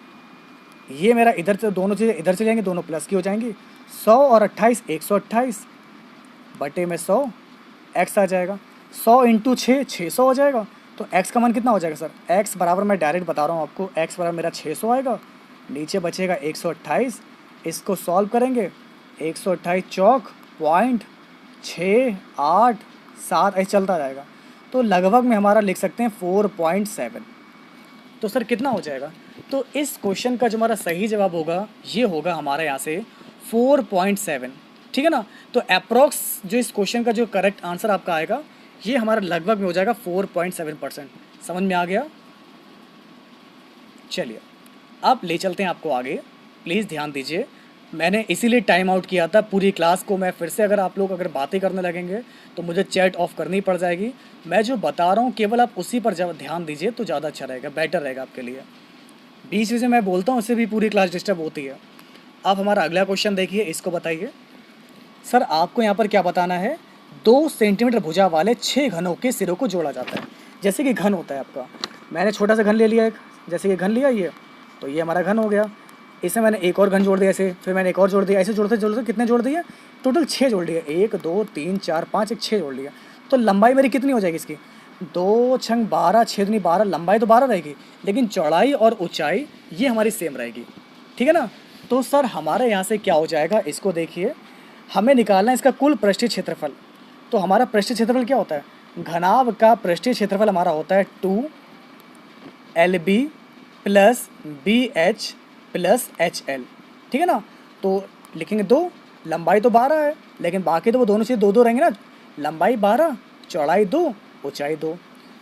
ये मेरा इधर से दोनों चीज़ें इधर से जाएंगी, दोनों प्लस की हो जाएंगी। 100 और 28, 128 बटे में 100, एक्स आ जाएगा। 100 इंटू 6, 600 हो जाएगा। तो एक्स का मान कितना हो जाएगा सर? एक्स बराबर, मैं डायरेक्ट बता रहा हूँ आपको, एक्स बराबर मेरा 600 आएगा। नीचे बचेगा 128, इसको सॉल्व करेंगे। 128 चौक पॉइंट 6 8 7 ऐसे चलता जाएगा। तो लगभग में हमारा लिख सकते हैं 4.7। तो सर कितना हो जाएगा? तो इस क्वेश्चन का जो हमारा सही जवाब होगा ये होगा हमारा यहाँ से 4.7, ठीक है ना। तो अप्रॉक्स जो इस क्वेश्चन का जो करेक्ट आंसर आपका आएगा ये हमारा लगभग में हो जाएगा 4.7%। समझ में आ गया? चलिए अब ले चलते हैं आपको आगे। प्लीज़ ध्यान दीजिए, मैंने इसीलिए टाइम आउट किया था पूरी क्लास को। मैं फिर से अगर आप बातें करने लगेंगे तो मुझे चैट ऑफ करनी पड़ जाएगी। मैं जो बता रहा हूँ केवल आप उसी पर ध्यान दीजिए तो ज़्यादा अच्छा रहेगा, बेटर रहेगा आपके लिए। बीच में से मैं बोलता हूँ उससे भी पूरी क्लास डिस्टर्ब होती है। अब हमारा अगला क्वेश्चन देखिए, इसको बताइए। सर आपको यहाँ पर क्या बताना है? 2 सेंटीमीटर भुजा वाले 6 घनों के सिरों को जोड़ा जाता है। जैसे कि घन होता है आपका, मैंने छोटा सा घन ले लिया एक, जैसे कि घन लिया ये, तो ये हमारा घन हो गया। इसमें मैंने एक और घन जोड़ दिया ऐसे, फिर मैंने एक और जोड़ दिया, ऐसे जोड़ते जोड़ते कितने जोड़ दिए? टोटल 6 जोड़ दिए। 1 2 3 4 5, एक 6 जोड़ लिया। तो लंबाई मेरी कितनी हो जाएगी इसकी? 2 छंग 12, 6 दूनी 12, लंबाई तो 12 रहेगी, लेकिन चौड़ाई और ऊंचाई ये हमारी सेम रहेगी, ठीक है ना। तो सर हमारे यहाँ से क्या हो जाएगा, इसको देखिए, हमें निकालना है इसका कुल पृष्ठीय क्षेत्रफल। तो हमारा पृष्ठीय क्षेत्रफल क्या होता है? घनाभ का पृष्ठीय क्षेत्रफल हमारा होता है 2LB plus BH plus HL, ठीक है ना। तो लिखेंगे 2, लंबाई तो 12 है, लेकिन बाकी तो वो दोनों चीज़ 2 2 रहेंगे ना। लंबाई 12, चौड़ाई 2, ऊंचाई 2।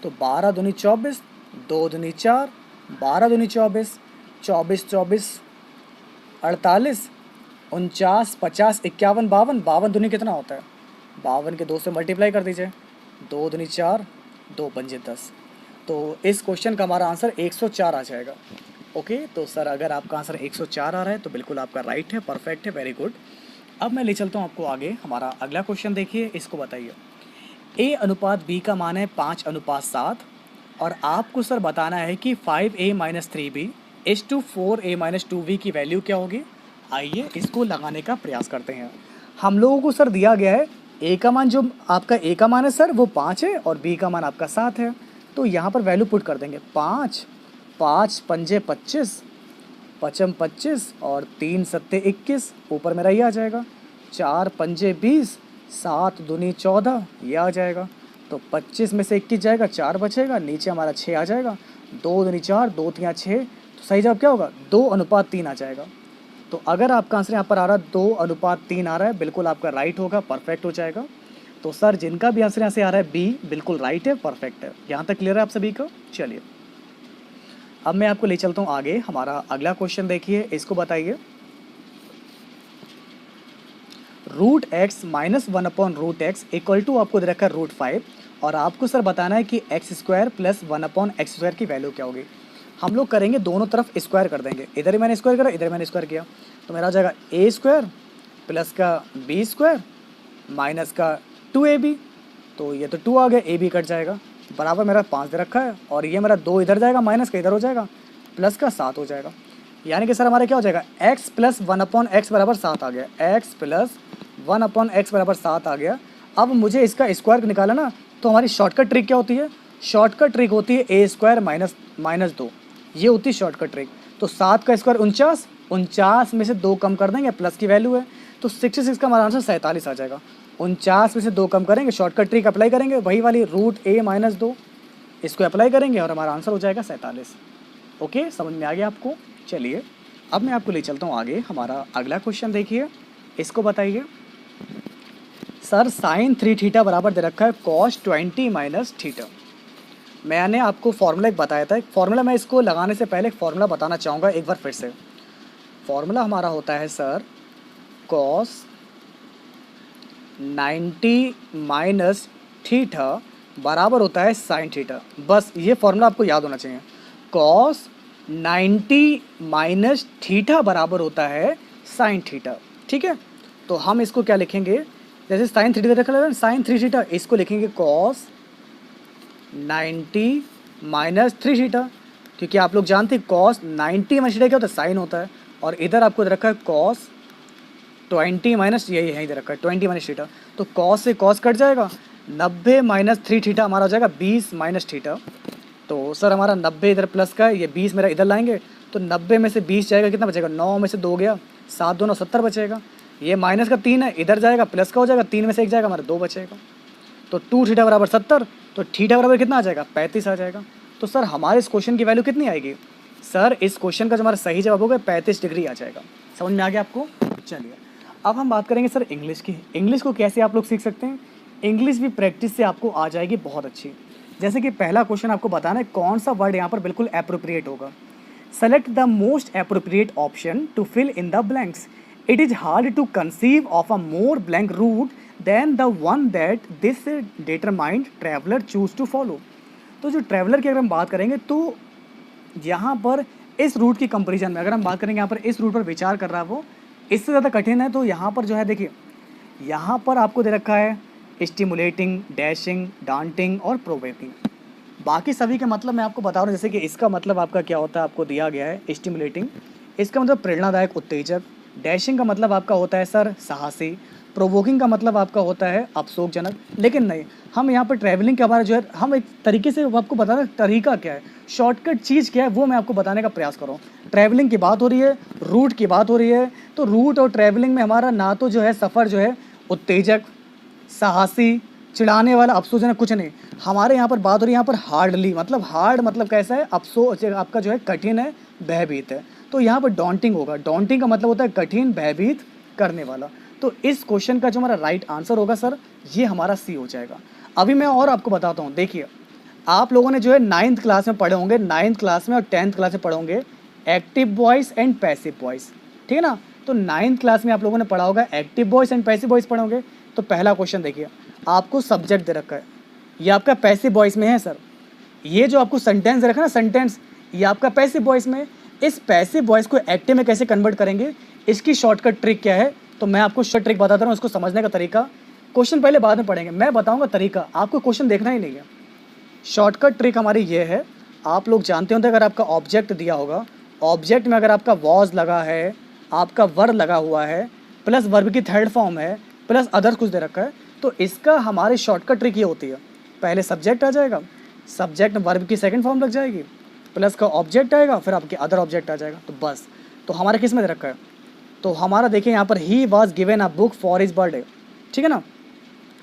तो 12 दूनी 24, 2 दूनी 4, 12 दूनी 24, 24 24 48, 49 50 51 52, 52 दूनी कितना होता है? 52 के 2 से मल्टीप्लाई कर दीजिए, 2 दूनी 4, 2 पंजे 10। तो इस क्वेश्चन का हमारा आंसर 104 आ जाएगा। ओके, तो सर अगर आपका आंसर 104 आ रहा है तो बिल्कुल आपका राइट है, परफेक्ट है, वेरी गुड। अब मैं ले चलता हूँ आपको आगे। हमारा अगला क्वेश्चन देखिए, इसको बताइए। A अनुपात B का मान है 5:7 और आपको सर बताना है कि 5A माइनस 3B इस टू 4A माइनस 2B की वैल्यू क्या होगी। आइए इसको लगाने का प्रयास करते हैं। हम लोगों को सर दिया गया है A का मान, जो आपका A का मान है सर वो 5 है और B का मान आपका 7 है। तो यहाँ पर वैल्यू पुट कर देंगे। 5 5 पंजे 25, पचम 25 और 3 सत्ते 21, ऊपर मेरा ये आ जाएगा। 4 पंजे 20, 7 दूनी 14, ये आ जाएगा। तो 25 में से 21 जाएगा, 4 बचेगा, नीचे हमारा 6 आ जाएगा। 2 दूनी 4, 2 3 6, तो सही जवाब क्या होगा? 2:3 आ जाएगा। तो अगर आपका आंसर यहाँ पर आ रहा है 2:3 आ रहा है, बिल्कुल आपका राइट होगा, परफेक्ट हो जाएगा। तो सर जिनका भी आंसर यहाँ से आ रहा है बी, बिल्कुल राइट है, परफेक्ट है। यहाँ तक क्लियर है आप सभी को? चलिए अब मैं आपको ले चलता हूँ आगे। हमारा अगला क्वेश्चन देखिए, इसको बताइए। √x minus 1/√x equal to आपको दे रखा है √5 और आपको सर बताना है कि x² प्लस 1/x² की वैल्यू क्या होगी। हम लोग करेंगे दोनों तरफ स्क्वायर कर देंगे। इधर ही मैंने स्क्वायर करा, इधर मैंने स्क्वायर किया, तो मेरा आ जाएगा a² प्लस का b² माइनस का 2ab। तो ये तो 2 आ गया, ab कट जाएगा, बराबर मेरा 5 दे रखा है और ये मेरा 2 इधर जाएगा, माइनस का इधर हो जाएगा, प्लस का 7 हो जाएगा। यानी कि सर हमारा क्या हो जाएगा? x प्लस 1/x बराबर 7 आ गया। x प्लस 1/x बराबर 7 आ गया। अब मुझे इसका स्क्वायर निकाला ना, तो हमारी शॉर्टकट ट्रिक क्या होती है? शॉर्टकट ट्रिक होती है a² माइनस 2, ये होती है शॉर्टकट ट्रिक। तो 7 का स्क्वायर 49, 49 में से 2 कम कर देंगे, प्लस की वैल्यू है, तो 66 का हमारा आंसर 47 आ जाएगा। 49 में से 2 कम करेंगे, शॉर्टकट ट्रिक अप्लाई करेंगे, वही वाली √a माइनस 2, इसको अप्लाई करेंगे और हमारा आंसर हो जाएगा 47। ओके, समझ में आ गया आपको? चलिए अब मैं आपको ले चलता हूँ आगे। हमारा अगला क्वेश्चन देखिए, इसको बताइए। सर sin 3θ बराबर दे रखा है cos 20 माइनस थीटा। मैंने आपको फार्मूला एक बताया था, एक फार्मूला मैं इसको लगाने से पहले एक फार्मूला बताना चाहूँगा एक बार फिर से। फार्मूला हमारा होता है सर cos 90 माइनस थीटा बराबर होता है sin थीटा। बस ये फार्मूला आपको याद होना चाहिए। cos 90 माइनस थीटा बराबर होता है sin थीटा। ठीक है, तो हम इसको क्या लिखेंगे? जैसे sin 3θ रखा है, sin 3θ, इसको लिखेंगे cos 90 माइनस 3θ, क्योंकि आप लोग जानते हैं cos 90 माइनस थीटा क्या होता है? साइन होता है। और इधर आपको दे रखा है cos 20 माइनस, यही है इधर रखा है 20 माइनस थीटा। तो cos से cos कट जाएगा, 90 माइनस 3θ हमारा हो जाएगा 20 माइनस थीटा। तो सर हमारा 90 इधर प्लस का है, ये 20 मेरा इधर लाएंगे, तो 90 में से 20 जाएगा, कितना बचेगा? 9 में से 2 गया, 7 2 9 70 बचेगा। ये माइनस का 3 है, इधर जाएगा, प्लस का हो जाएगा, 3 में से 1 जाएगा, हमारा 2 बचेगा। तो 2θ बराबर 70, तो थीटा बराबर कितना आ जाएगा? 35 आ जाएगा। तो सर हमारे इस क्वेश्चन की वैल्यू कितनी आएगी? सर इस क्वेश्चन का जो हमारा सही जवाब होगा 35 डिग्री आ जाएगा। समझ में आ गया आपको? चलिए अब हम बात करेंगे सर इंग्लिश की। इंग्लिश को कैसे आप लोग सीख सकते हैं? इंग्लिश भी प्रैक्टिस से आपको आ जाएगी बहुत अच्छी। जैसे कि पहला क्वेश्चन आपको बताना है कौन सा वर्ड यहाँ पर बिल्कुल एप्रोप्रिएट होगा। Select the most appropriate option to fill in the blanks. It is hard to conceive of a more blank route than the one that this determined traveller choose to follow. तो जो traveller की अगर हम बात करेंगे तो यहाँ पर इस रूट की कंपेरिजन में अगर हम बात करेंगे, यहाँ पर इस रूट पर विचार कर रहा है वो, इससे ज़्यादा कठिन है। तो यहाँ पर जो है देखिए, यहाँ पर आपको दे रखा है स्टिमुलेटिंग, डैशिंग, डांटिंग और प्रोवोकिंग। बाकी सभी के मतलब मैं आपको बता रहा हूँ। जैसे कि इसका मतलब आपका क्या होता है, आपको दिया गया है स्टिमुलेटिंग, इसका मतलब प्रेरणादायक, उत्तेजक। डैशिंग का मतलब आपका होता है सर साहसी। प्रोवोकिंग का मतलब आपका होता है अफसोसजनक। लेकिन नहीं, हम यहाँ पर ट्रैवलिंग के हमारा जो है, हम एक तरीके से आपको बताना तरीका क्या है, शॉर्टकट चीज़ क्या है, वो मैं आपको बताने का प्रयास कर रहा हूँ। ट्रैवलिंग की बात हो रही है, रूट की बात हो रही है, तो रूट और ट्रैवलिंग में हमारा ना तो जो है सफ़र जो है उत्तेजक, साहसी, चिढ़ाने वाला, अफसोसजनक कुछ नहीं। हमारे यहाँ पर बात हो रही है यहाँ पर हार्डली, मतलब हार्ड मतलब कैसा है, अफसोस आपका जो है कठिन है, भयभीत है। तो यहाँ पर डॉन्टिंग होगा। डॉन्टिंग का मतलब होता है कठिन, भयभीत करने वाला। तो इस क्वेश्चन का जो हमारा राइट आंसर होगा सर, ये हमारा सी हो जाएगा। अभी मैं और आपको बताता हूँ, देखिए आप लोगों ने जो है 9th क्लास में पढ़े होंगे, 9th क्लास में और 10th क्लास में पढ़े होंगे active voice and passive voice, ठीक है ना। तो 9th क्लास में आप लोगों ने पढ़ा होगा active voice and passive voice पढ़े होंगे। तो पहला क्वेश्चन देखिए, आपको सब्जेक्ट दे रखा है, ये आपका पैसिव वॉइस में है सर। ये जो आपको सेंटेंस दे रखा है ना, सेंटेंस, ये आपका पैसिव वॉइस में। इस पैसिव वॉइस को एक्टिव में कैसे कन्वर्ट करेंगे, इसकी शॉर्टकट ट्रिक क्या है, तो मैं आपको शॉर्ट ट्रिक बताता हूँ, उसको समझने का तरीका। क्वेश्चन पहले बाद में पढ़ेंगे, मैं बताऊँगा तरीका, आपको क्वेश्चन देखना ही नहीं है। शॉर्टकट ट्रिक हमारी ये है, आप लोग जानते होंगे अगर आपका ऑब्जेक्ट दिया होगा, ऑब्जेक्ट में अगर आपका वॉज लगा है, आपका वर्ब लगा हुआ है, प्लस वर्ब की थर्ड फॉर्म है, प्लस अदर कुछ दे रखा है, तो इसका हमारी शॉर्टकट ट्रिक ये होती है, पहले सब्जेक्ट आ जाएगा, सब्जेक्ट में वर्ब की सेकंड फॉर्म लग जाएगी, प्लस का ऑब्जेक्ट आएगा, फिर आपके अदर ऑब्जेक्ट आ जाएगा, तो बस। तो हमारा किस में दे रखा है, तो हमारा देखिए यहाँ पर he was given a book for his birthday, ठीक है ना।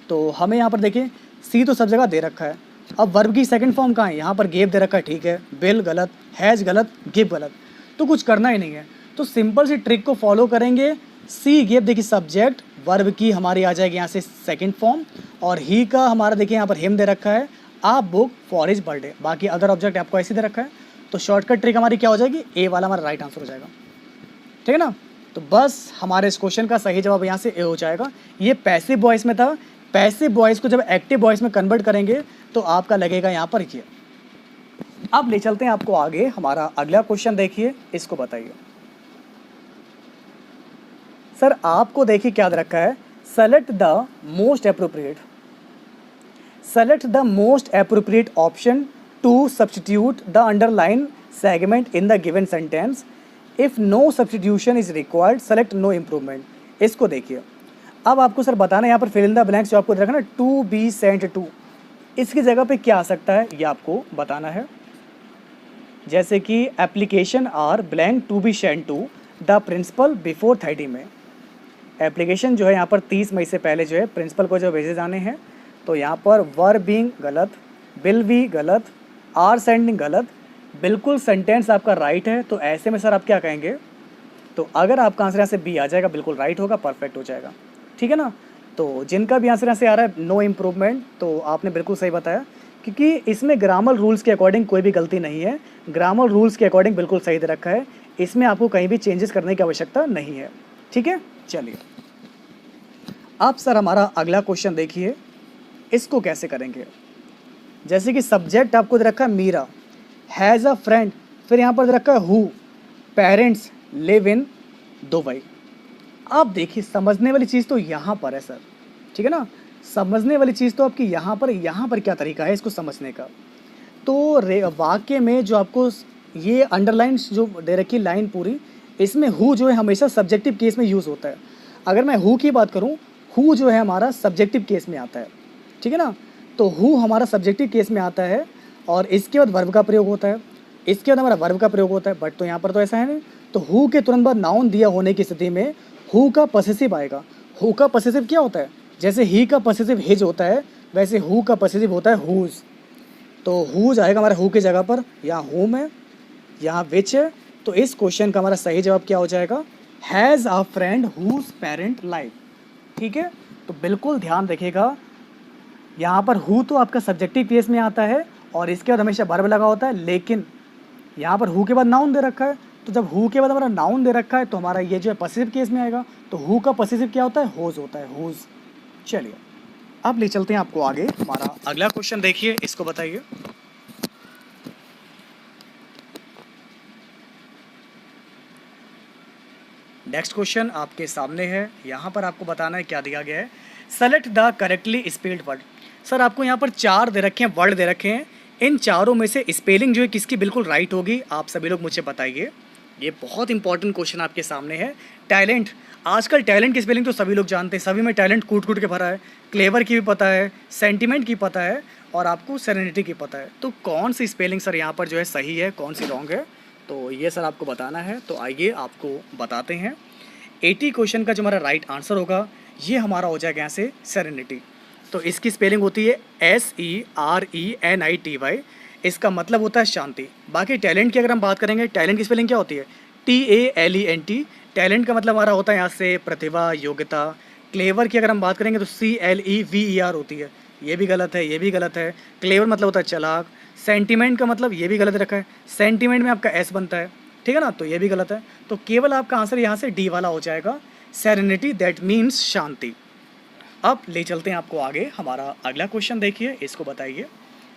तो हमें यहाँ पर देखिए सी तो सब जगह दे रखा है। अब वर्ब की सेकंड फॉर्म कहाँ है, यहाँ पर गेव दे रखा है, ठीक है, बिल गलत, हैज़ गलत, गिव गलत, तो कुछ करना ही नहीं है। तो सिंपल सी ट्रिक को फॉलो करेंगे, सी गिव देखिए सब्जेक्ट, वर्ब की हमारी आ जाएगी यहाँ से सेकंड फॉर्म, और ही का हमारा देखिए यहाँ पर हिम दे रखा है, आप बुक फॉर हिज बर्थडे, बाकी अदर ऑब्जेक्ट आपको ऐसे दे रखा है। तो शॉर्टकट ट्रिक हमारी क्या हो जाएगी, ए वाला हमारा राइट आंसर हो जाएगा, ठीक है ना। तो बस हमारे इस क्वेश्चन का सही जवाब यहाँ से ए हो जाएगा। ये पैसिव वॉइस में था, पैसिव वॉइस को जब एक्टिव वॉइस में कन्वर्ट करेंगे तो आपका लगेगा यहाँ पर ये। अब ले चलते हैं आपको आगे, हमारा अगला क्वेश्चन देखिए, इसको बताइए सर। आपको देखिए क्या दे रखा है, select the most appropriate, select the most appropriate option to substitute the underline segment in the given sentence, if no substitution is required select no improvement. इसको देखिए, अब आपको सर बताना है यहाँ पर फिल इन द ब्लैंक्स जो आपको दे रखा है ना, टू बी सेंट टू, इसकी जगह पे क्या आ सकता है ये आपको बताना है। जैसे कि application are blank to be sent to the principal before 30 में, एप्लीकेशन जो है यहाँ पर 30 मई से पहले जो है प्रिंसिपल को जो भेजे जाने हैं। तो यहाँ पर वर्ब बीइंग गलत, विल बी गलत, आर सेंडिंग गलत, बिल्कुल सेंटेंस आपका राइट है। तो ऐसे में सर आप क्या कहेंगे, तो अगर आपका आंसर यहाँ से बी आ जाएगा, बिल्कुल राइट होगा, परफेक्ट हो जाएगा, ठीक है ना। तो जिनका भी आंसर यहाँ से आ रहा है नो इम्प्रूवमेंट, तो आपने बिल्कुल सही बताया, क्योंकि इसमें ग्रामर रूल्स के अकॉर्डिंग कोई भी गलती नहीं है, ग्रामर रूल्स के अकॉर्डिंग बिल्कुल सही दे रखा है, इसमें आपको कहीं भी चेंजेस करने की आवश्यकता नहीं है, ठीक है। चलिए अब सर हमारा अगला क्वेश्चन देखिए, इसको कैसे करेंगे। जैसे कि सब्जेक्ट आपको दे रखा है मीरा, हैज़ अ फ्रेंड, फिर यहाँ पर दे रखा है who, parents live in Dubai. आप देखिए समझने वाली चीज़ तो यहाँ पर है सर, ठीक है ना, समझने वाली चीज़ तो आपकी यहाँ पर क्या तरीका है इसको समझने का। तो वाक्य में जो आपको ये अंडरलाइन जो दे रखी लाइन पूरी, इसमें हु जो है हमेशा सब्जेक्टिव केस में यूज़ होता है। अगर मैं हु की बात करूँ, हु जो है हमारा सब्जेक्टिव केस में आता है, ठीक है ना। तो हु हमारा सब्जेक्टिव केस में आता है, और इसके बाद वर्ब का प्रयोग होता है, इसके बाद हमारा वर्ब का प्रयोग होता है, बट तो यहाँ पर तो ऐसा है नहीं। तो हु के तुरंत बाद नाउन दिया होने की स्थिति में हु का पॉसेसिव आएगा। हु का पॉसेसिव क्या होता है, जैसे ही का पॉसेसिव हिज होता है, वैसे हु का पॉसेसिव होता है हुज। तो हुज आएगा हमारा हु की जगह पर, यहाँ होम है, यहाँ विच है। तो इस क्वेश्चन का हमारा सही जवाब क्या हो जाएगा, has a friend whose parent live, ठीक है। तो बिल्कुल ध्यान रखिएगा, यहाँ पर हु तो आपका सब्जेक्टिव केस में आता है, और इसके बाद हमेशा वर्ब लगा होता है, लेकिन यहाँ पर हु के बाद नाउन दे रखा है। तो जब हु के बाद हमारा नाउन दे रखा है तो हमारा ये जो है पॉसेसिव केस में आएगा। तो हु का पॉसेसिव क्या होता है, होज होता है, होज। चलिए अब ले चलते हैं आपको आगे, हमारा अगला क्वेश्चन देखिए, इसको बताइए। नेक्स्ट क्वेश्चन आपके सामने है, यहाँ पर आपको बताना है क्या दिया गया है, select the correctly spelled word. Sir आपको यहाँ पर 4 दे रखे हैं, वर्ड दे रखे हैं, इन चारों में से स्पेलिंग जो है किसकी बिल्कुल राइट होगी, आप सभी लोग मुझे बताइए। ये बहुत इंपॉर्टेंट क्वेश्चन आपके सामने है। टैलेंट, आजकल टैलेंट की स्पेलिंग तो सभी लोग जानते हैं, सभी में टैलेंट कूट कूट के भरा है, क्लेवर की भी पता है, सेंटिमेंट की पता है, और आपको सेरेनिटी की पता है। तो कौन सी स्पेलिंग सर यहाँ पर जो है सही है, कौन सी रॉन्ग है, तो ये सर आपको बताना है। तो आइए आपको बताते हैं। 80 क्वेश्चन का जो हमारा राइट आंसर होगा, ये हमारा हो जाएगा यहाँ से सेरेनिटी। तो इसकी स्पेलिंग होती है SERENITY, इसका मतलब होता है शांति। बाकी टैलेंट की अगर हम बात करेंगे, टैलेंट की स्पेलिंग क्या होती है, TALENT। टैलेंट का मतलब हमारा होता है यहाँ से प्रतिभा, योग्यता, क्लेवर की अगर हम बात करेंगे तो CLEVER होती है, ये भी गलत है, ये भी गलत है। क्लेवर मतलब होता है चालाक। सेंटिमेंट का मतलब ये भी गलत रखा है, सेंटिमेंट में आपका एस बनता है, ठीक है ना, तो ये भी गलत है। तो केवल आपका आंसर यहाँ से डी वाला हो जाएगा, सेरेनिटी, दैट मीन्स शांति। अब ले चलते हैं आपको आगे, हमारा अगला क्वेश्चन देखिए, इसको बताइए।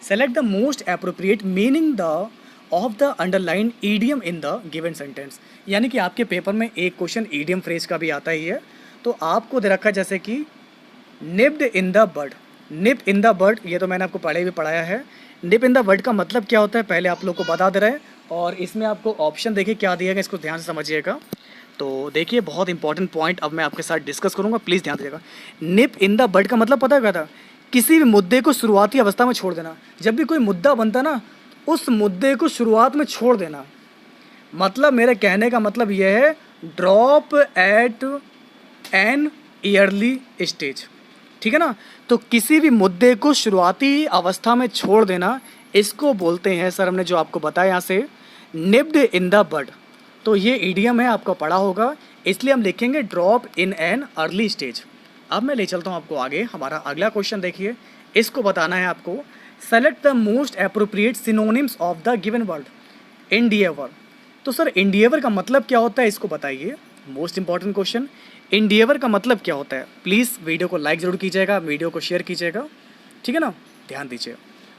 Select the most appropriate meaning the of the underline idiom in the given sentence. यानी कि आपके पेपर में एक क्वेश्चन ईडियम फ्रेज का भी आता ही है, तो आपको दे रखा है जैसे कि nipped in the bird. Nib in the bird, ये तो मैंने आपको पहले भी पढ़ाया है। निप इन द बर्ड का मतलब क्या होता है पहले आप लोग को बता दे रहे हैं, और इसमें आपको ऑप्शन देखिए क्या दिया गया, इसको ध्यान से समझिएगा। तो देखिए बहुत इंपॉर्टेंट पॉइंट अब मैं आपके साथ डिस्कस करूंगा, प्लीज़ ध्यान दीजिएगा। निप इन द बर्ड का मतलब पता है क्या था? किसी भी मुद्दे को शुरुआती अवस्था में छोड़ देना। जब भी कोई मुद्दा बनता ना, उस मुद्दे को शुरुआत में छोड़ देना। मतलब मेरे कहने का मतलब यह है, drop at an early stage, ठीक है ना। तो किसी भी मुद्दे को शुरुआती अवस्था में छोड़ देना, इसको बोलते हैं सर, हमने जो आपको बताया यहाँ से, निप्ड इन द बड। तो ये ईडियम है, आपको पढ़ा होगा, इसलिए हम लिखेंगे drop in an early stage. अब मैं ले चलता हूँ आपको आगे, हमारा अगला क्वेश्चन देखिए, इसको बताना है आपको। Select the most appropriate synonyms of the given word. Endeavour. तो सर एंडिएवर का मतलब क्या होता है, इसको बताइए। मोस्ट इंपॉर्टेंट क्वेश्चन, एंडिएवर का मतलब क्या होता है? प्लीज़ वीडियो को लाइक ज़रूर कीजिएगा, वीडियो को शेयर कीजिएगा, ठीक है ना, ध्यान दीजिए।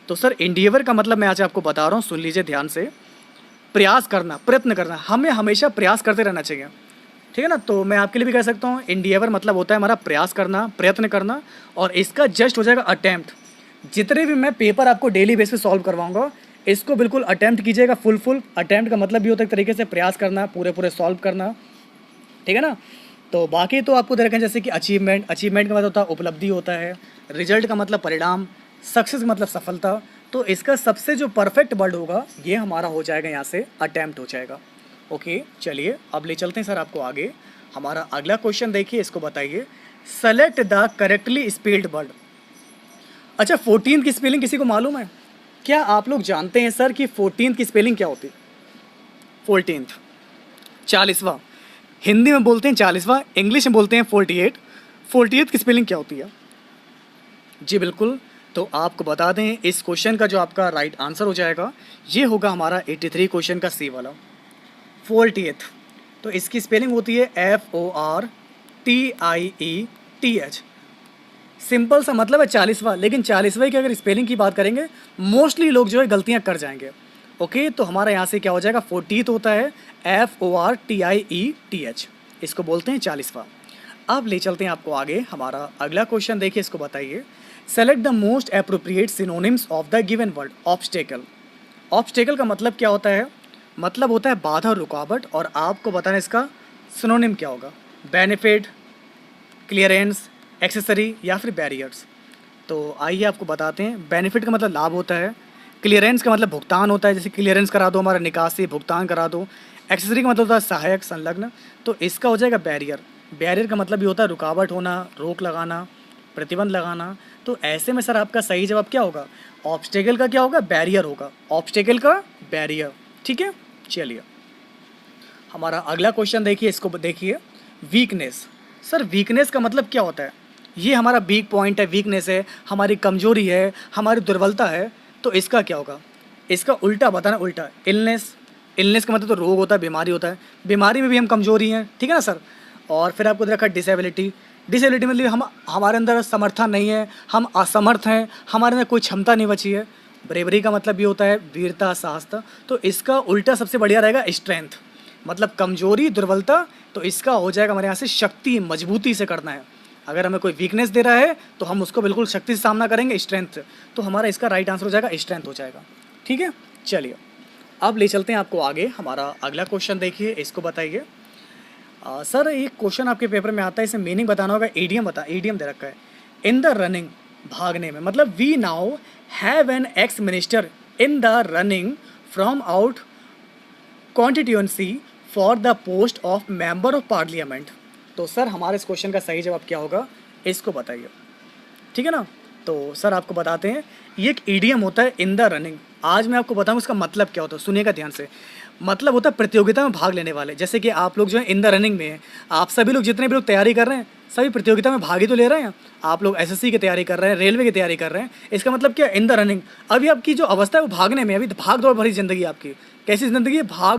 तो सर एंडिएवर का मतलब मैं आज आपको बता रहा हूँ, सुन लीजिए ध्यान से। प्रयास करना, प्रयत्न करना, हमें हमेशा प्रयास करते रहना चाहिए, ठीक है ना। तो मैं आपके लिए भी कह सकता हूँ, एंडिएवर मतलब होता है हमारा प्रयास करना, प्रयत्न करना, और इसका जस्ट हो जाएगा अटैम्प्ट। जितने भी मैं पेपर आपको डेली बेस पे सॉल्व करवाऊंगा, इसको बिल्कुल अटैम्प्ट कीजिएगा, फुल अटैम्प्ट का मतलब भी होता है एक तरीके से प्रयास करना, पूरे सॉल्व करना, ठीक है ना। तो बाकी तो आपको दे रखें जैसे कि अचीवमेंट, अचीवमेंट का मतलब होता है उपलब्धि होता है, रिजल्ट का मतलब परिणाम, सक्सेस का मतलब सफलता। तो इसका सबसे जो परफेक्ट वर्ड होगा ये हमारा हो जाएगा यहाँ से अटैम्प्ट हो जाएगा। ओके चलिए अब ले चलते हैं सर आपको आगे, हमारा अगला क्वेश्चन देखिए, इसको बताइए। Select the correctly spelled word. अच्छा 14th की स्पेलिंग किसी को मालूम है? क्या आप लोग जानते हैं सर कि 14th की स्पेलिंग क्या होती है? 14th 40वां, हिंदी में बोलते हैं 40वां, इंग्लिश में बोलते हैं 48। 48th की स्पेलिंग क्या होती है? जी बिल्कुल, तो आपको बता दें इस क्वेश्चन का जो आपका राइट आंसर हो जाएगा ये होगा हमारा 83 क्वेश्चन का सी वाला 48th। तो इसकी स्पेलिंग होती है FORTIETH। सिंपल सा मतलब है 40वां, लेकिन 40वें की अगर स्पेलिंग की बात करेंगे मोस्टली लोग जो है गलतियां कर जाएंगे। ओके तो हमारा यहाँ से क्या हो जाएगा, 40th होता है FORTIETH, इसको बोलते हैं 40वां। अब ले चलते हैं आपको आगे, हमारा अगला क्वेश्चन देखिए, इसको बताइए। Select the most appropriate synonyms of the given word. Obstacle. Obstacle का मतलब क्या होता है? मतलब होता है बाधा, रुकावट, और आपको बताना इसका सिनोनिम क्या होगा। बेनिफिट, क्लियरेंस, एक्सेसरी या फिर बैरियर्स। तो आइए आपको बताते हैं। बेनिफिट का मतलब लाभ होता है, क्लियरेंस का मतलब भुगतान होता है, जैसे क्लियरेंस करा दो, हमारा निकासी भुगतान करा दो। एक्सेसरी का मतलब होता है सहायक, संलग्न, तो इसका हो जाएगा बैरियर। बैरियर का मतलब भी होता है रुकावट होना, रोक लगाना, प्रतिबंध लगाना। तो ऐसे में सर आपका सही जवाब क्या होगा? ऑब्स्टेकल का क्या होगा? बैरियर होगा, ऑब्स्टेकल का बैरियर, ठीक है। चलिए हमारा अगला क्वेश्चन देखिए, इसको देखिए। वीकनेस। सर वीकनेस का मतलब क्या होता है? ये हमारा वीक पॉइंट है, वीकनेस है, हमारी कमजोरी है, हमारी दुर्बलता है। तो इसका क्या होगा? इसका उल्टा बताना, उल्टा। इलनेस। इलनेस का मतलब तो रोग होता है, बीमारी होता है, बीमारी में भी हम कमजोरी हैं, ठीक है ना सर। और फिर आपको देखा डिसेबिलिटी। डिसेबिलिटी मतलब हम, हमारे अंदर समर्थन नहीं है, हम असमर्थ हैं, हमारे अंदर कोई क्षमता नहीं बची है। ब्रेवरी का मतलब भी होता है वीरता, साहसता। तो इसका उल्टा सबसे बढ़िया रहेगा स्ट्रेंथ, मतलब कमजोरी, दुर्बलता। तो इसका हो जाएगा हमारे यहाँ से शक्ति, मजबूती से करना है। अगर हमें कोई वीकनेस दे रहा है तो हम उसको बिल्कुल शक्ति से सामना करेंगे, स्ट्रेंथ। तो हमारा इसका राइट आंसर हो जाएगा स्ट्रेंथ हो जाएगा, ठीक है। चलिए अब ले चलते हैं आपको आगे, हमारा अगला क्वेश्चन देखिए, इसको बताइए। सर एक क्वेश्चन आपके पेपर में आता है, इसे मीनिंग बताना होगा। ईडियम ईडियम दे रखा है। इन द रनिंग, भागने में, मतलब we now have an ex minister in the running from out constituency for the post of member of parliament. तो सर हमारे इस क्वेश्चन का सही जवाब क्या होगा, इसको बताइए, ठीक है ना। तो सर आपको बताते हैं, ये एक ईडियम होता है इन द रनिंग। आज मैं आपको बताऊँ इसका मतलब क्या होता है, सुनिएगा ध्यान से। मतलब होता है प्रतियोगिता में भाग लेने वाले, जैसे कि आप लोग जो है इन द रनिंग में हैं, आप सभी लोग जितने भी लोग तैयारी कर रहे हैं सभी प्रतियोगिता में भाग ही तो ले रहे हैं। आप लोग एसएससी की तैयारी कर रहे हैं, रेलवे की तैयारी कर रहे हैं, इसका मतलब क्या, इन द रनिंग। अभी आपकी जो अवस्था है वो भागने में, अभी भाग दौड़ भरी ज़िंदगी आपकी। कैसी ज़िंदगी है? भाग